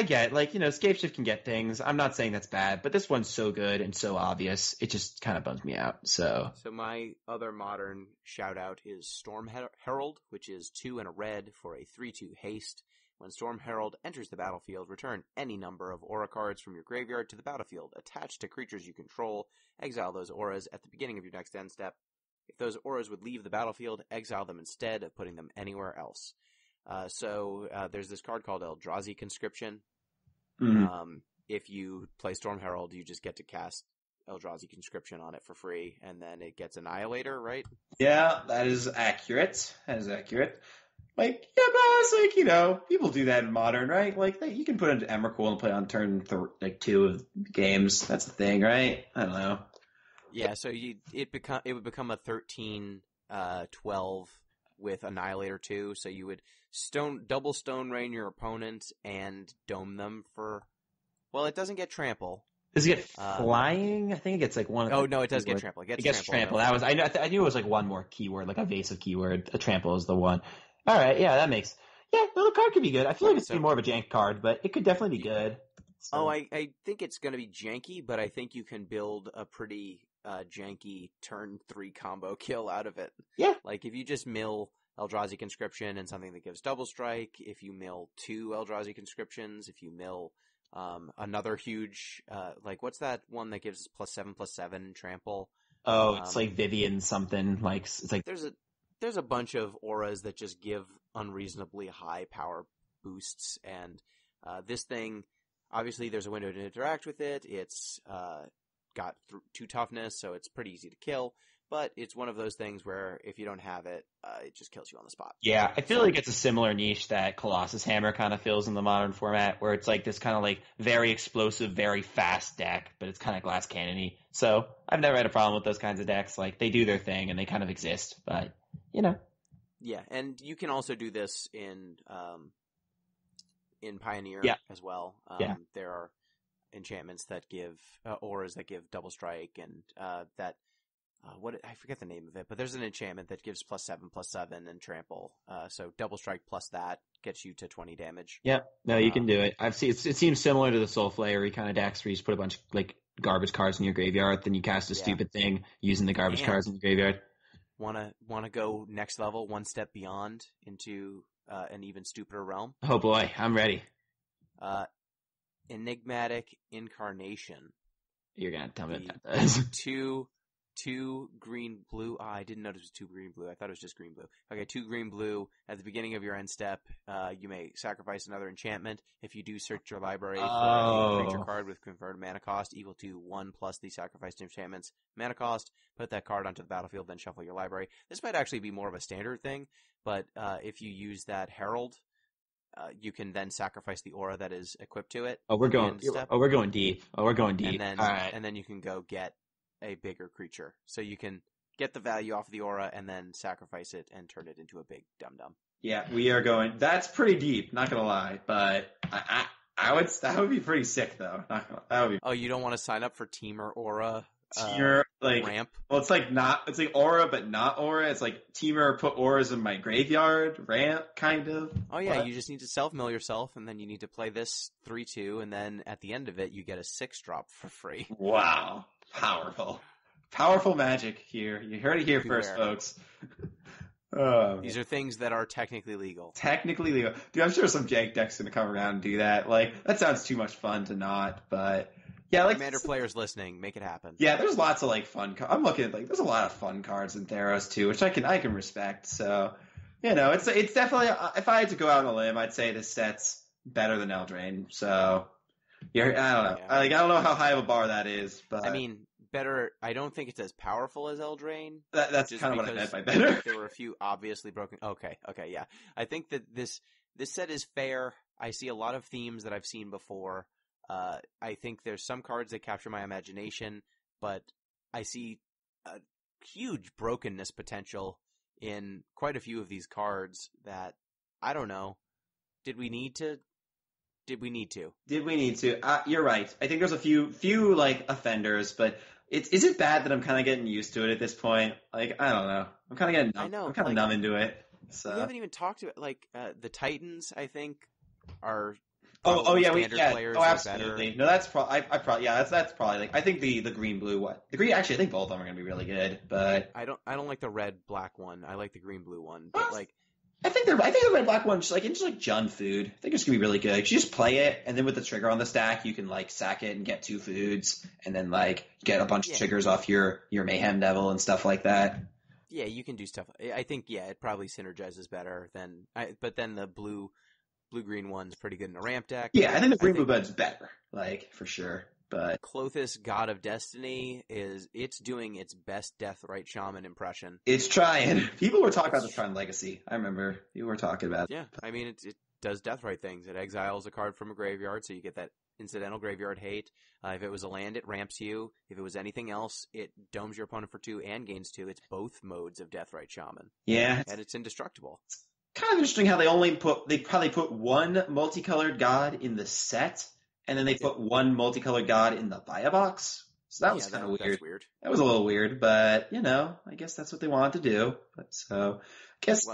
get, like, Scape Shift can get things. I'm not saying that's bad, but this one's so good and so obvious, it just kind of bums me out, so. So my other modern shout out is Storm Herald, which is 2 and a red for a 3/2 haste. When Storm Herald enters the battlefield, return any number of aura cards from your graveyard to the battlefield attached to creatures you control. Exile those auras at the beginning of your next end step. If those auras would leave the battlefield, exile them instead of putting them anywhere else. So there's this card called Eldrazi Conscription. Mm-hmm. If you play Storm Herald, you just get to cast Eldrazi Conscription on it for free, and then it gets Annihilator, right? Yeah, that is accurate. Like, yeah, but it's like, you know, people do that in Modern, right? Like, you can put it into Emrakul and play on turn 2 of games. That's the thing, right? I don't know. Yeah, so it would become a 13-12 with Annihilator 2, so you would double Stone Rain your opponent and dome them for... Well, it doesn't get Trample. Does it get flying? I think it gets like one. Oh no, it does get Trample. It gets Trample. That was I knew it was like one more keyword, like a evasive keyword. A Trample is the one. All right, yeah, that makes. Yeah, no, the card could be good. I feel like it's more of a jank card, but it could definitely be good. So. Oh, I think it's going to be janky, but I think you can build a pretty janky turn 3 combo kill out of it. Yeah. Like if you just mill Eldrazi Conscription and something that gives double strike, if you mill 2 Eldrazi Conscriptions, if you mill another huge like what's that one that gives +7/+7 trample? Oh, it's like Vivian something. Like it's like there's a bunch of auras that just give unreasonably high power boosts, and this thing, obviously there's a window to interact with it. It's got 2 toughness, so it's pretty easy to kill. But it's one of those things where if you don't have it, it just kills you on the spot. Yeah, I feel like it's a similar niche that Colossus Hammer kind of fills in the Modern format, where it's like this kind of like very explosive, very fast deck, but it's kind of glass cannon-y. So I've never had a problem with those kinds of decks. Like they do their thing and they kind of exist, but you know. Yeah, and you can also do this in Pioneer as well. There are enchantments that give auras that give double strike and that. I forget the name of it, but there's an enchantment that gives +7/+7 and trample. So double strike plus that gets you to 20 damage. Yeah, no, you can do it. I've seen it seems similar to the Soul Flayer kind of decks where you just put a bunch of like garbage cards in your graveyard, then you cast a stupid thing using the garbage cards in your graveyard. Wanna go next level, one step beyond into an even stupider realm? Oh boy, I'm ready. Enigmatic Incarnation. You're gonna tell me what that does. Two green blue. I didn't notice it was 2 green blue. I thought it was just green blue. Okay, 2 green blue. At the beginning of your end step, you may sacrifice another enchantment. If you do, search your library for a creature card with converted mana cost equal to 1 plus the sacrificed enchantment's mana cost. Put that card onto the battlefield, then shuffle your library. This might actually be more of a standard thing, but if you use that Herald, you can then sacrifice the aura that is equipped to it. We're going deep. And then you can go get a bigger creature. So you can get the value off of the aura and then sacrifice it and turn it into a big dum-dum. Yeah, we are going. That's pretty deep, not gonna lie, but that would be pretty sick though. That would be. Oh, you don't want to sign up for Teamer Aura? Teamer ramp? Well, it's like aura, but not aura. It's like Teamer put auras in my graveyard ramp, kind of. Oh yeah, you just need to self-mill yourself, and then you need to play this 3/2, and then at the end of it, you get a 6-drop for free. Wow. Powerful magic here. You heard it here first, folks. These are things that are technically legal. Dude, I'm sure some jank deck's gonna come around and do that. Like, that sounds too much fun to not, but yeah, like Commander players listening, make it happen. Yeah, there's lots of like fun I'm looking at there's a lot of fun cards in Theros too, which I can respect. So, you know, it's definitely, if I had to go out on a limb, I'd say this set's better than Eldraine. So I don't know. Yeah. I don't know how high of a bar that is, but I mean, better. I don't think it's as powerful as Eldraine. That's kind of what I meant by better. There were a few obviously broken. Okay, yeah. I think that this set is fair. I see a lot of themes that I've seen before. I think there's some cards that capture my imagination, but I see a huge brokenness potential in quite a few of these cards that I don't know. Did we need to? You're right. I think there's a few like offenders, but is it bad that I'm kind of getting used to it at this point? Like, I don't know. I'm kind of getting numb. I know. I'm kind of numb into it. So we haven't even taled about the Titans. I think are players absolutely. No, that's probably that's probably like I think the green blue one. Actually, I think both of them are gonna be really good, but I don't like the red black one. I like the green blue one, but like. I think the red black one just like Jund food. I think it's gonna be really good. You just play it, and then with the trigger on the stack, you can like sack it and get 2 foods, and then like get a bunch of triggers off your Mayhem Devil and stuff like that. Yeah, you can do stuff. I think it probably synergizes better than. But then the blue green one's pretty good in a ramp deck. Yeah, I think the green blue bud's better, like for sure. But Clothis, God of Destiny, it's doing its best Deathrite Shaman impression. It's trying. People were talking about the Tron Legacy. I remember people were talking about it. Yeah, I mean, it does Deathrite things. It exiles a card from a graveyard, so you get that incidental graveyard hate. If it was a land, it ramps you. If it was anything else, it domes your opponent for 2 and gains 2. It's both modes of Deathrite Shaman. Yeah. And it's indestructible. It's kind of interesting how they probably put one multicolored god in the set, and then they put one multicolored god in the buy box. So that was kind of weird. That's weird. That was a little weird, but I guess that's what they wanted to do. But so I guess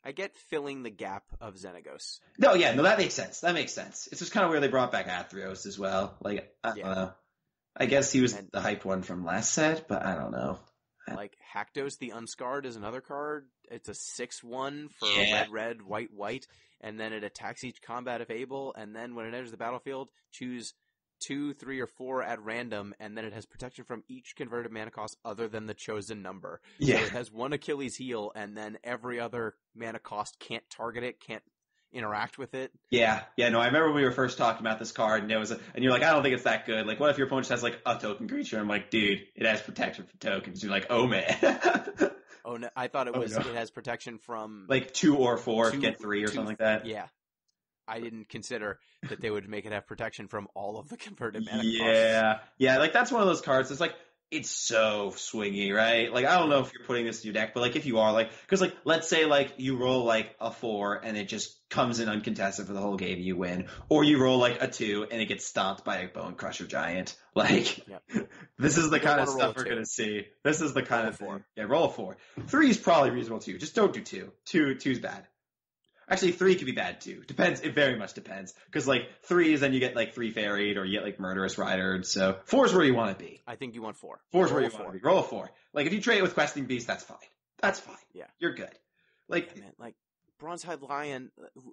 I get filling the gap of Xenagos. No, that makes sense. That makes sense. It's just kind of weird they brought back Athreos as well. Like I don't know. I guess he was the hyped one from last set, but I don't know. Like Haktos the Unscarred is another card. It's a 6/1 for red, white, and then it attacks each combat if able, and then when it enters the battlefield, choose 2, 3, or 4 at random, and then it has protection from each converted mana cost other than the chosen number. Yeah. So it has 1 Achilles heel, and then every other mana cost can't target it, can't interact with it. Yeah. No, I remember when we were first talking about this card, and and you're like, I don't think it's that good. Like, what if your opponent just has like a token creature? I'm like, dude, it has protection for tokens. You're like, oh man. Oh no, I thought it was. It has protection from like 2 or 4, get 3 or something like that. Yeah. I didn't consider that they would make it have protection from all of the converted mana costs. Yeah, like that's one of those cards. It's like, it's so swingy, right? Like, I don't know if you're putting this in your deck, but like if you are, like, because like let's say like you roll like a 4 and it just comes in uncontested for the whole game, you win, or you roll like a 2 and it gets stomped by a Bone Crusher Giant. Like, this is the kind of stuff we're gonna see. This is the kind of thing. Yeah, roll a 4. 3 is probably reasonable too. Just don't do 2. 2's bad. Actually, 3 could be bad too. Depends. It very much depends. Because like 3 is then you get like 3 ferried or you get like Murderous Ridered. So 4 is where you want to be. I think you want 4. 4 is where you want to be. Roll a 4. Like if you trade it with Questing Beast, that's fine. That's fine. Yeah, you're good. Like man, like Bronze-Hide Lion.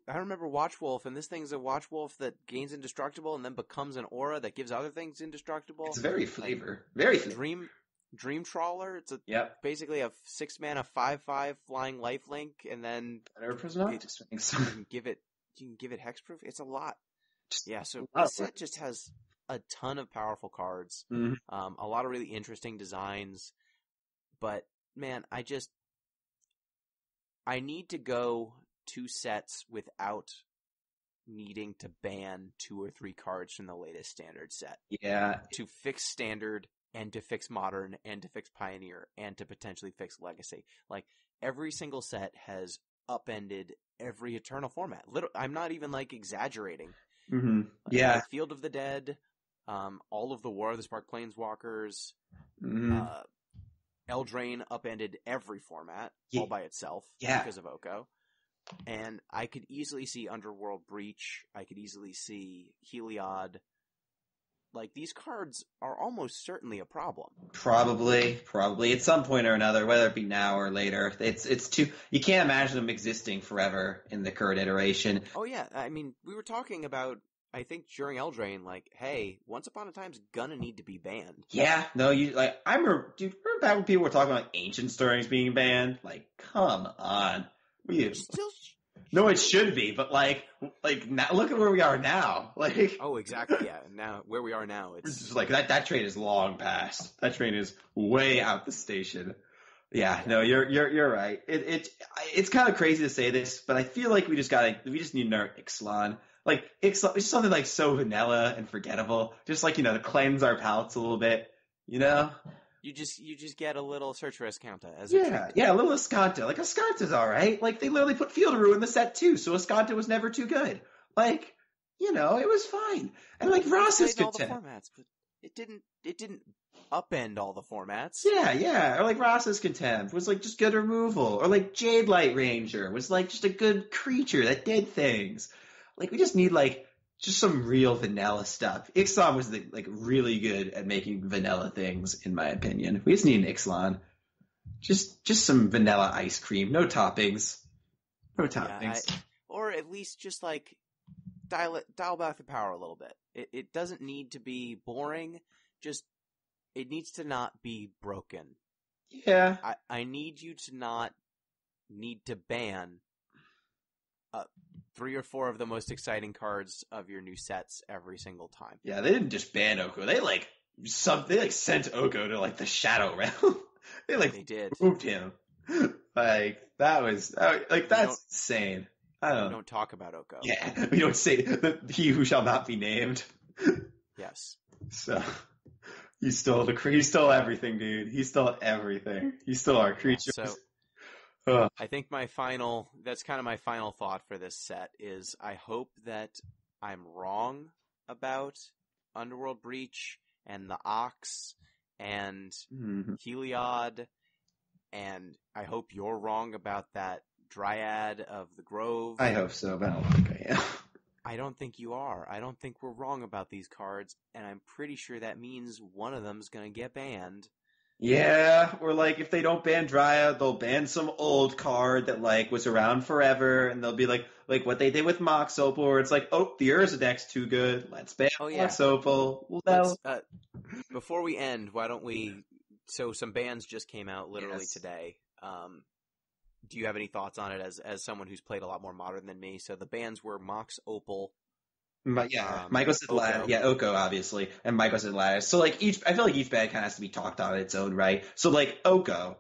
I remember Watchwolf, and this thing's a Watchwolf that gains indestructible and then becomes an aura that gives other things indestructible. It's very flavor. Very flavor. Dream Trawler. It's basically a 6 mana 5/5 flying lifelink, and then you can give it hexproof. It's a lot. So the set just has a ton of powerful cards, a lot of really interesting designs. But man, I need to go 2 sets without needing to ban 2 or 3 cards from the latest standard set. Yeah, to fix standard, and to fix modern, and to fix pioneer, and to potentially fix legacy. Like, every single set has upended every Eternal format. I'm not even, like, exaggerating. Mm-hmm. Yeah. Field of the Dead, all of the War of the Spark Planeswalkers, Eldraine upended every format all by itself because of Oko. And I could easily see Underworld Breach. I could easily see Heliod. Like, these cards are almost certainly a problem. Probably at some point or another, whether it be now or later. It's too, you can't imagine them existing forever in the current iteration. Oh yeah, I mean, we were talking about, I think during Eldraine, like, hey, Once Upon a Time's gonna need to be banned. Yeah, no, I remember back when people were talking about Ancient Stirrings being banned? Like, come on. No, it should be, but like now, look at where we are now. Like, oh, exactly, yeah. Now where we are now, it's just like that train is long past. That train is way out the station. Yeah, no, you're right. It's kind of crazy to say this, but I feel like we just need another Ixalan. Like Ixalan, it's something like so vanilla and forgettable, just like to cleanse our palates a little bit. You just get a little Search for Escanta as a little Escanta. Like, Escanta's alright. Like, they literally put Field of Ruin in the set too, so Escanta was never too good. Like, it was fine. And like Ross's all the formats, but it didn't upend all the formats. Yeah. Or like Ross's Contempt was like just good removal. Or like Jade Light Ranger was like just a good creature that did things. Like, we just need just some real vanilla stuff. Ixalan was really good at making vanilla things, in my opinion. We just need an Ixalan. Just some vanilla ice cream, no toppings. No toppings. Or at least just like dial back the power a little bit. It doesn't need to be boring. Just it needs to not be broken. Yeah. I need you to not need to ban 3 or 4 of the most exciting cards of your new sets every single time. Yeah, they didn't just ban Oko. They sent Oko to like the Shadow Realm. they did. Moved him. Like that's insane. I don't know. Don't talk about Oko. Yeah, we don't say he who shall not be named. Yes. So he stole everything, dude. He stole everything. He stole our creatures. Yeah, I think that's kind of my final thought for this set is I hope that I'm wrong about Underworld Breach and the Ox and Heliod, and I hope you're wrong about that Dryad of the Grove. I hope so, but I don't think I am. I don't think you are. I don't think we're wrong about these cards, and I'm pretty sure that means one of them's going to get banned. Yeah, or like if they don't ban Dryad, they'll ban some old card that like was around forever, and they'll be like what they did with Mox Opal, where it's like, oh, the Urza deck's too good, let's ban Mox Opal. Well, before we end, why don't we? So some bans just came out literally today. Do you have any thoughts on it as someone who's played a lot more Modern than me? So the bans were Mox Opal. Mycosynth Lattice. Yeah, Oko, obviously, and Mycosynth Lattice. So, like, I feel like each ban kind of has to be talked on its own right. So, like, Oko,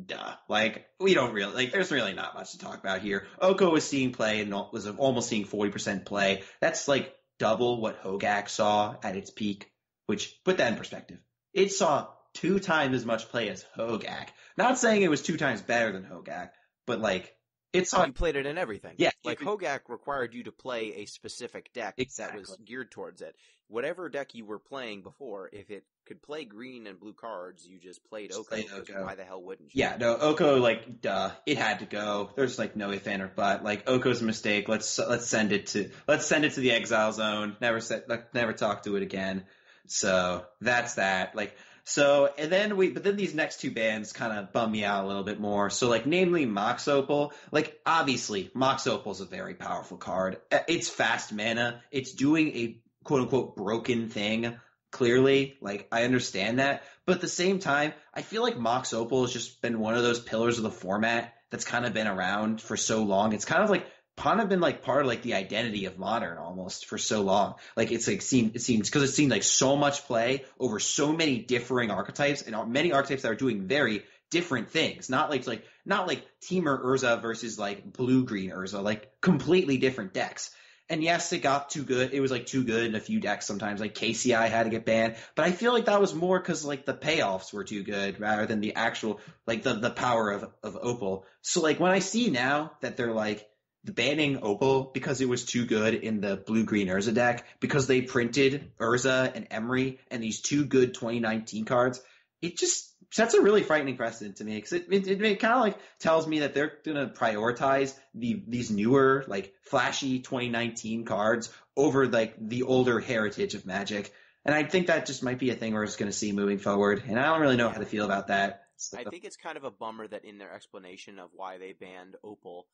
duh. Like, we don't really, like, there's really not much to talk about here. Oko was seeing play and was almost seeing 40% play. That's, like, double what Hogak saw at its peak, which, put that in perspective. It saw 2 times as much play as Hogak. Not saying it was 2 times better than Hogak, but, like, you played it in everything. Yeah. Like Hogak required you to play a specific deck that was geared towards it. Whatever deck you were playing before, if it could play green and blue cards, you just played Oko. Why the hell wouldn't you? Yeah, no, Oko, like, duh. It had to go. There's like no if, and, or but. Like, Oko's a mistake. Let's send it to the exile zone. Never talk to it again. So that's that. Like, so, but then these next 2 bans kind of bum me out a little bit more. So, like, namely Mox Opal. Like, obviously, Mox Opal's a very powerful card. It's fast mana. It's doing a quote-unquote broken thing, clearly. Like, I understand that. But at the same time, I feel like Mox Opal has just been one of those pillars of the format that's kind of been around for so long. It's kind of been like part of like the identity of Modern almost for so long. Like it's like it seems because it's seen like so much play over so many differing archetypes and many archetypes that are doing very different things. Not like Teamer Urza versus like blue-green Urza, like completely different decks. And yes, it got too good. It was like too good in a few decks sometimes. Like KCI had to get banned, but I feel like that was more because like the payoffs were too good rather than the actual like the power of Opal. So like when I see now that they're like banning Opal because it was too good in the blue-green Urza deck because they printed Urza and Emery and these 2 good 2019 cards, it just sets a really frightening precedent to me because it kind of like tells me that they're going to prioritize these newer like flashy 2019 cards over like the older heritage of Magic. And I think that just might be a thing we're just going to see moving forward. And I don't really know how to feel about that. So. I think it's kind of a bummer that in their explanation of why they banned Opal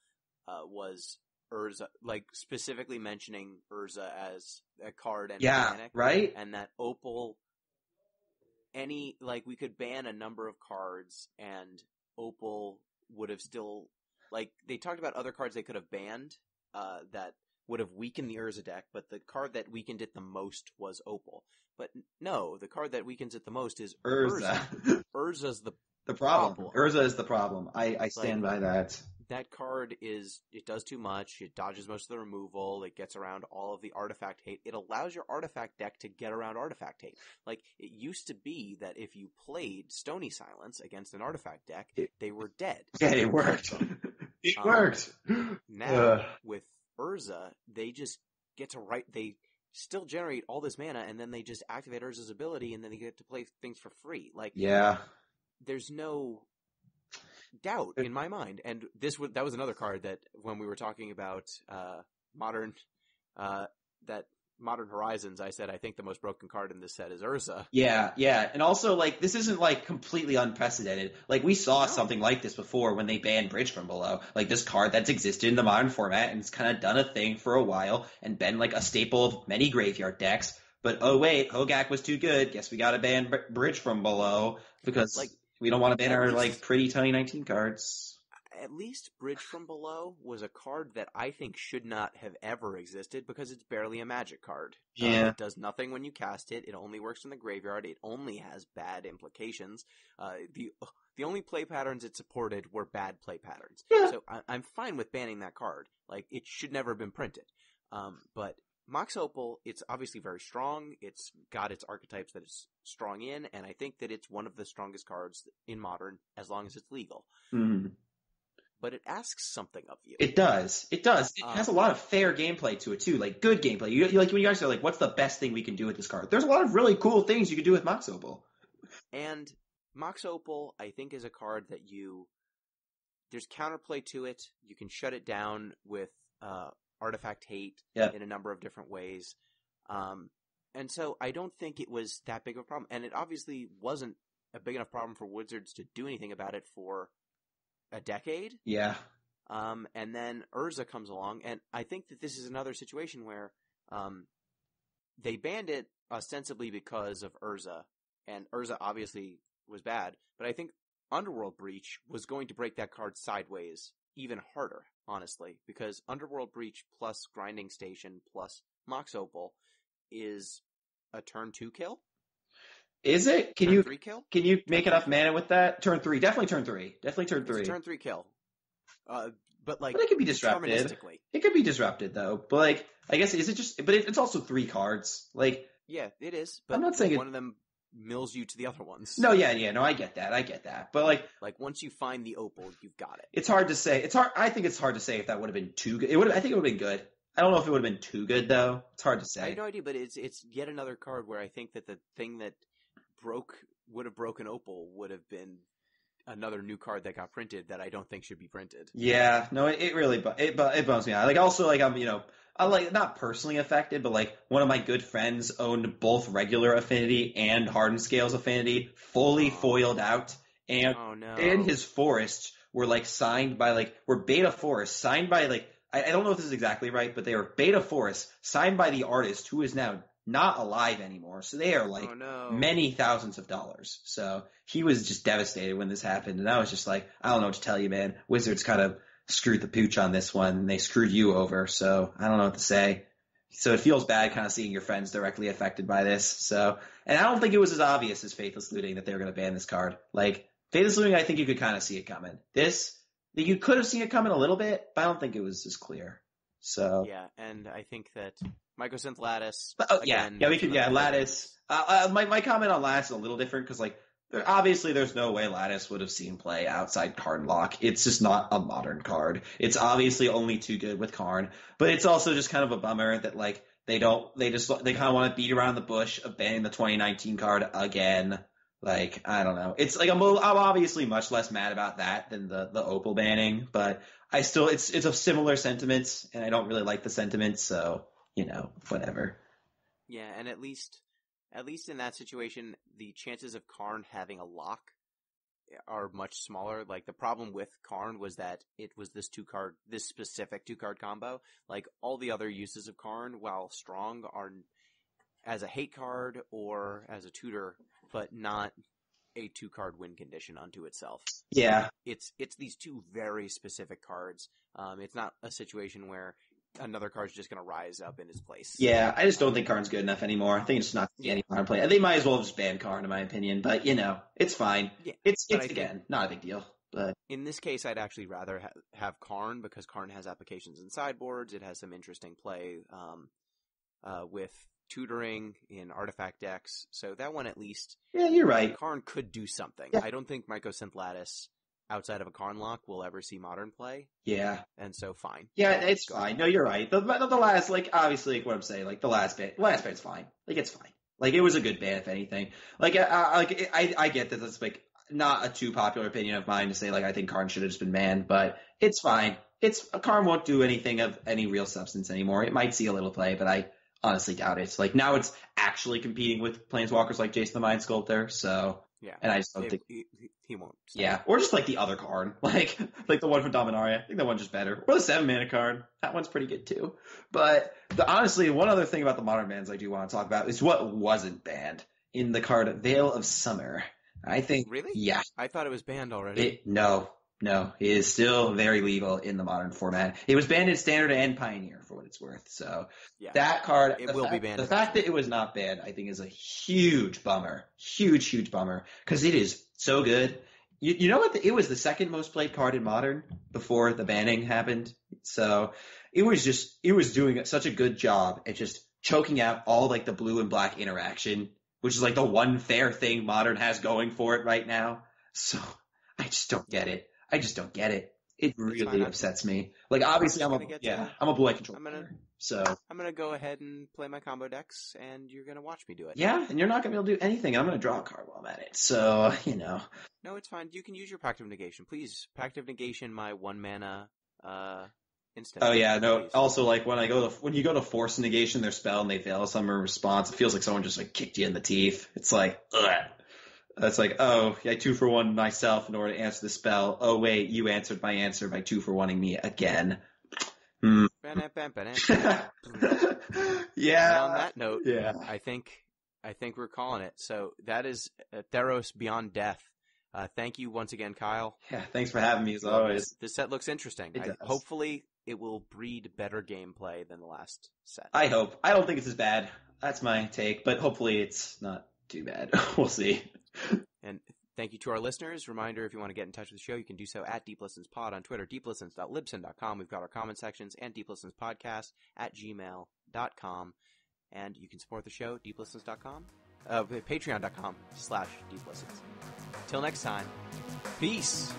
was Urza, like specifically mentioning Urza as a card and mechanic, right? And that Opal, we could ban a number of cards and Opal would have still, like, they talked about other cards they could have banned that would have weakened the Urza deck, but the card that weakened it the most was Opal. But no, the card that weakens it the most is Urza. Urza's the problem. Urza is the problem. I stand by that. That card it does too much. It dodges most of the removal. It gets around all of the artifact hate. It allows your artifact deck to get around artifact hate. Like, it used to be that if you played Stony Silence against an artifact deck, they were dead. Yeah, it worked. It worked. Now, with Urza, they just get to they still generate all this mana, and then they just activate Urza's ability, and then they get to play things for free. Like, yeah. There's no doubt in my mind. And that was another card that when we were talking about Modern, that Modern Horizons, I said I think the most broken card in this set is Urza. Yeah, yeah. And also, like, this isn't, like, completely unprecedented. Like, we saw something like this before when they banned Bridge from Below. Like, this card that's existed in the Modern format, and it's kind of done a thing for a while, and been, like, a staple of many graveyard decks. But, oh wait, Hogak was too good. Guess we gotta ban Bridge from Below, because Like, we don't want to ban our, least, like, pretty 2019 cards. At least Bridge from Below was a card that I think should not have ever existed because it's barely a Magic card. Yeah. It does nothing when you cast it. It only works in the graveyard. It only has bad implications. The only play patterns it supported were bad play patterns. Yeah. So I'm fine with banning that card. Like, it should never have been printed. But Mox Opal, it's obviously very strong. It's got its archetypes that it's strong in, and I think that it's one of the strongest cards in Modern as long as it's legal. Mm-hmm. But it asks something of you. It does. It does. It has a lot of fair gameplay to it, too. Like, good gameplay. You like, when you guys are like, what's the best thing we can do with this card? There's a lot of really cool things you can do with Mox Opal. And Mox Opal, I think, is a card that there's counterplay to it. You can shut it down with Artifact Hate in a number of different ways. And so I don't think it was that big of a problem. And it obviously wasn't a big enough problem for Wizards to do anything about it for a decade. Yeah. And then Urza comes along, and I think that this is another situation where they banned it ostensibly because of Urza, and Urza obviously was bad, but I think Underworld Breach was going to break that card sideways even harder, honestly, because Underworld Breach plus Grinding Station plus Mox Opal is a turn 2 kill. Is it? Can turn you 3 kill? Can you make enough mana with that? Turn 3. Definitely turn 3. Definitely turn 3. It's a turn 3 kill. But it could be disrupted. It could be disrupted though. But like, I guess is it just? But it's also 3 cards. Like, yeah, it is. But I'm not saying one of them mills you to the other ones. No, yeah, no, I get that. But like once you find the opal, you've got it. It's hard to say. I think it's hard to say if that would have been too good. I think it would have been good. I don't know if it would have been too good though. It's hard to say. I have no idea, but it's yet another card where I think that the thing that would have broken opal would have been another new card that got printed that I don't think should be printed. Yeah, no, it really it bums me out. Like, also, like, I'm like not personally affected, but like one of my good friends owned both regular Affinity and Hardened Scales Affinity fully foiled out, and and his forests were like signed by were beta forests signed by I don't know if this is exactly right, but they are beta forests signed by the artist who is now not alive anymore. So they are many thousands of dollars. So he was just devastated when this happened. And I was just like, I don't know what to tell you, man. Wizards kind of screwed the pooch on this one. And they screwed you over. So I don't know what to say. So it feels bad kind of seeing your friends directly affected by this. So, and I don't think it was as obvious as Faithless Looting that they were going to ban this card. Like, Faithless Looting, I think you could kind of see it coming. You could have seen it coming a little bit, but I don't think it was as clear. So yeah, and I think that Mycosynth Lattice. Lattice. My comment on Lattice is a little different because obviously there's no way Lattice would have seen play outside Karn Lock. It's just not a modern card. It's obviously only too good with Karn, but it's also just kind of a bummer that they kind of want to beat around the bush of banning the 2019 card again. I don't know. It's I'm obviously much less mad about that than the Opal banning, but I still, it's of similar sentiments, and I don't really like the sentiments, so, whatever. Yeah, and at least in that situation, the chances of Karn having a lock are much smaller. The problem with Karn was that it was this specific 2-card combo. All the other uses of Karn, while strong, are as a hate card or as a tutor, but not a 2-card win condition unto itself. Yeah. It's these 2 very specific cards. It's not a situation where another card's just going to rise up in its place. Yeah, I just don't think Karn's good enough anymore. I think it's not any Karn play. They might as well just ban Karn, in my opinion, but it's fine. Yeah, it's again, not a big deal. But in this case, I'd actually rather have Karn because Karn has applications in sideboards. It has some interesting play with tutoring in artifact decks, so that one at least. Yeah, you're right. Karn could do something. Yeah. I don't think Mycosynth Lattice outside of a Karn lock will ever see modern play. Yeah, and so fine. Yeah, it's fine. No, you're right. The last, obviously, what I'm saying, the last ban's fine. It's fine. It was a good ban, if anything. I get that that's not a too popular opinion of mine to say I think Karn should have just been banned, but it's fine. Karn won't do anything of any real substance anymore. It might see a little play, but honestly doubt it. Like now it's actually competing with planeswalkers like Jason the Mind Sculptor. So Yeah, and I just don't think he won't. Yeah, or just like the other card, like the one from Dominaria. I think that one's just better. Or the 7-mana card. That one's pretty good too. But honestly, one other thing about the modern bans I do want to talk about is what wasn't banned in the card Veil of Summer. I think Really? Yeah. I thought it was banned already. No, it is still very legal in the modern format. It was banned in Standard and Pioneer for what it's worth. So Yeah, that card, it will be banned. The fact that it was not banned, I think, is a huge bummer. Huge bummer. Because it is so good. You know what? It was the second most played card in Modern before the banning happened. So it was doing such a good job at just choking out all like the blue and black interaction, which is like the one fair thing Modern has going for it right now. So I just don't get it. It really upsets me. Like obviously I'm a blue-white control player. So I'm gonna go ahead and play my combo decks, and you're gonna watch me do it. Yeah, and you're not gonna be able to do anything. I'm gonna draw a card while I'm at it. So No, it's fine. You can use your Pact of Negation, please. Pact of Negation, my 1-mana instant. Oh yeah, no. Please. Also, like when you go to force negation their spell and they fail some response, it feels like someone just like kicked you in the teeth. It's like, ugh. It's like, oh, I 2-for-1 myself in order to answer the spell. Oh wait, you answered my answer by 2-for-1ing me again. Yeah. Yeah. And on that note, yeah. I think we're calling it. So that is Theros Beyond Death. Thank you once again, Kyle. Yeah, thanks for having me as always. This set looks interesting. It does. Hopefully it will breed better gameplay than the last set. I hope. I don't think it's as bad. That's my take, but hopefully it's not too bad. We'll see. And thank you to our listeners. Reminder, if you want to get in touch with the show, you can do so at DeepListensPod on Twitter, deeplistens.libsyn.com. We've got our comment sections, and deeplistenspodcast@gmail.com. And you can support the show, deeplistens.com, patreon.com/deeplistens. Till next time, peace.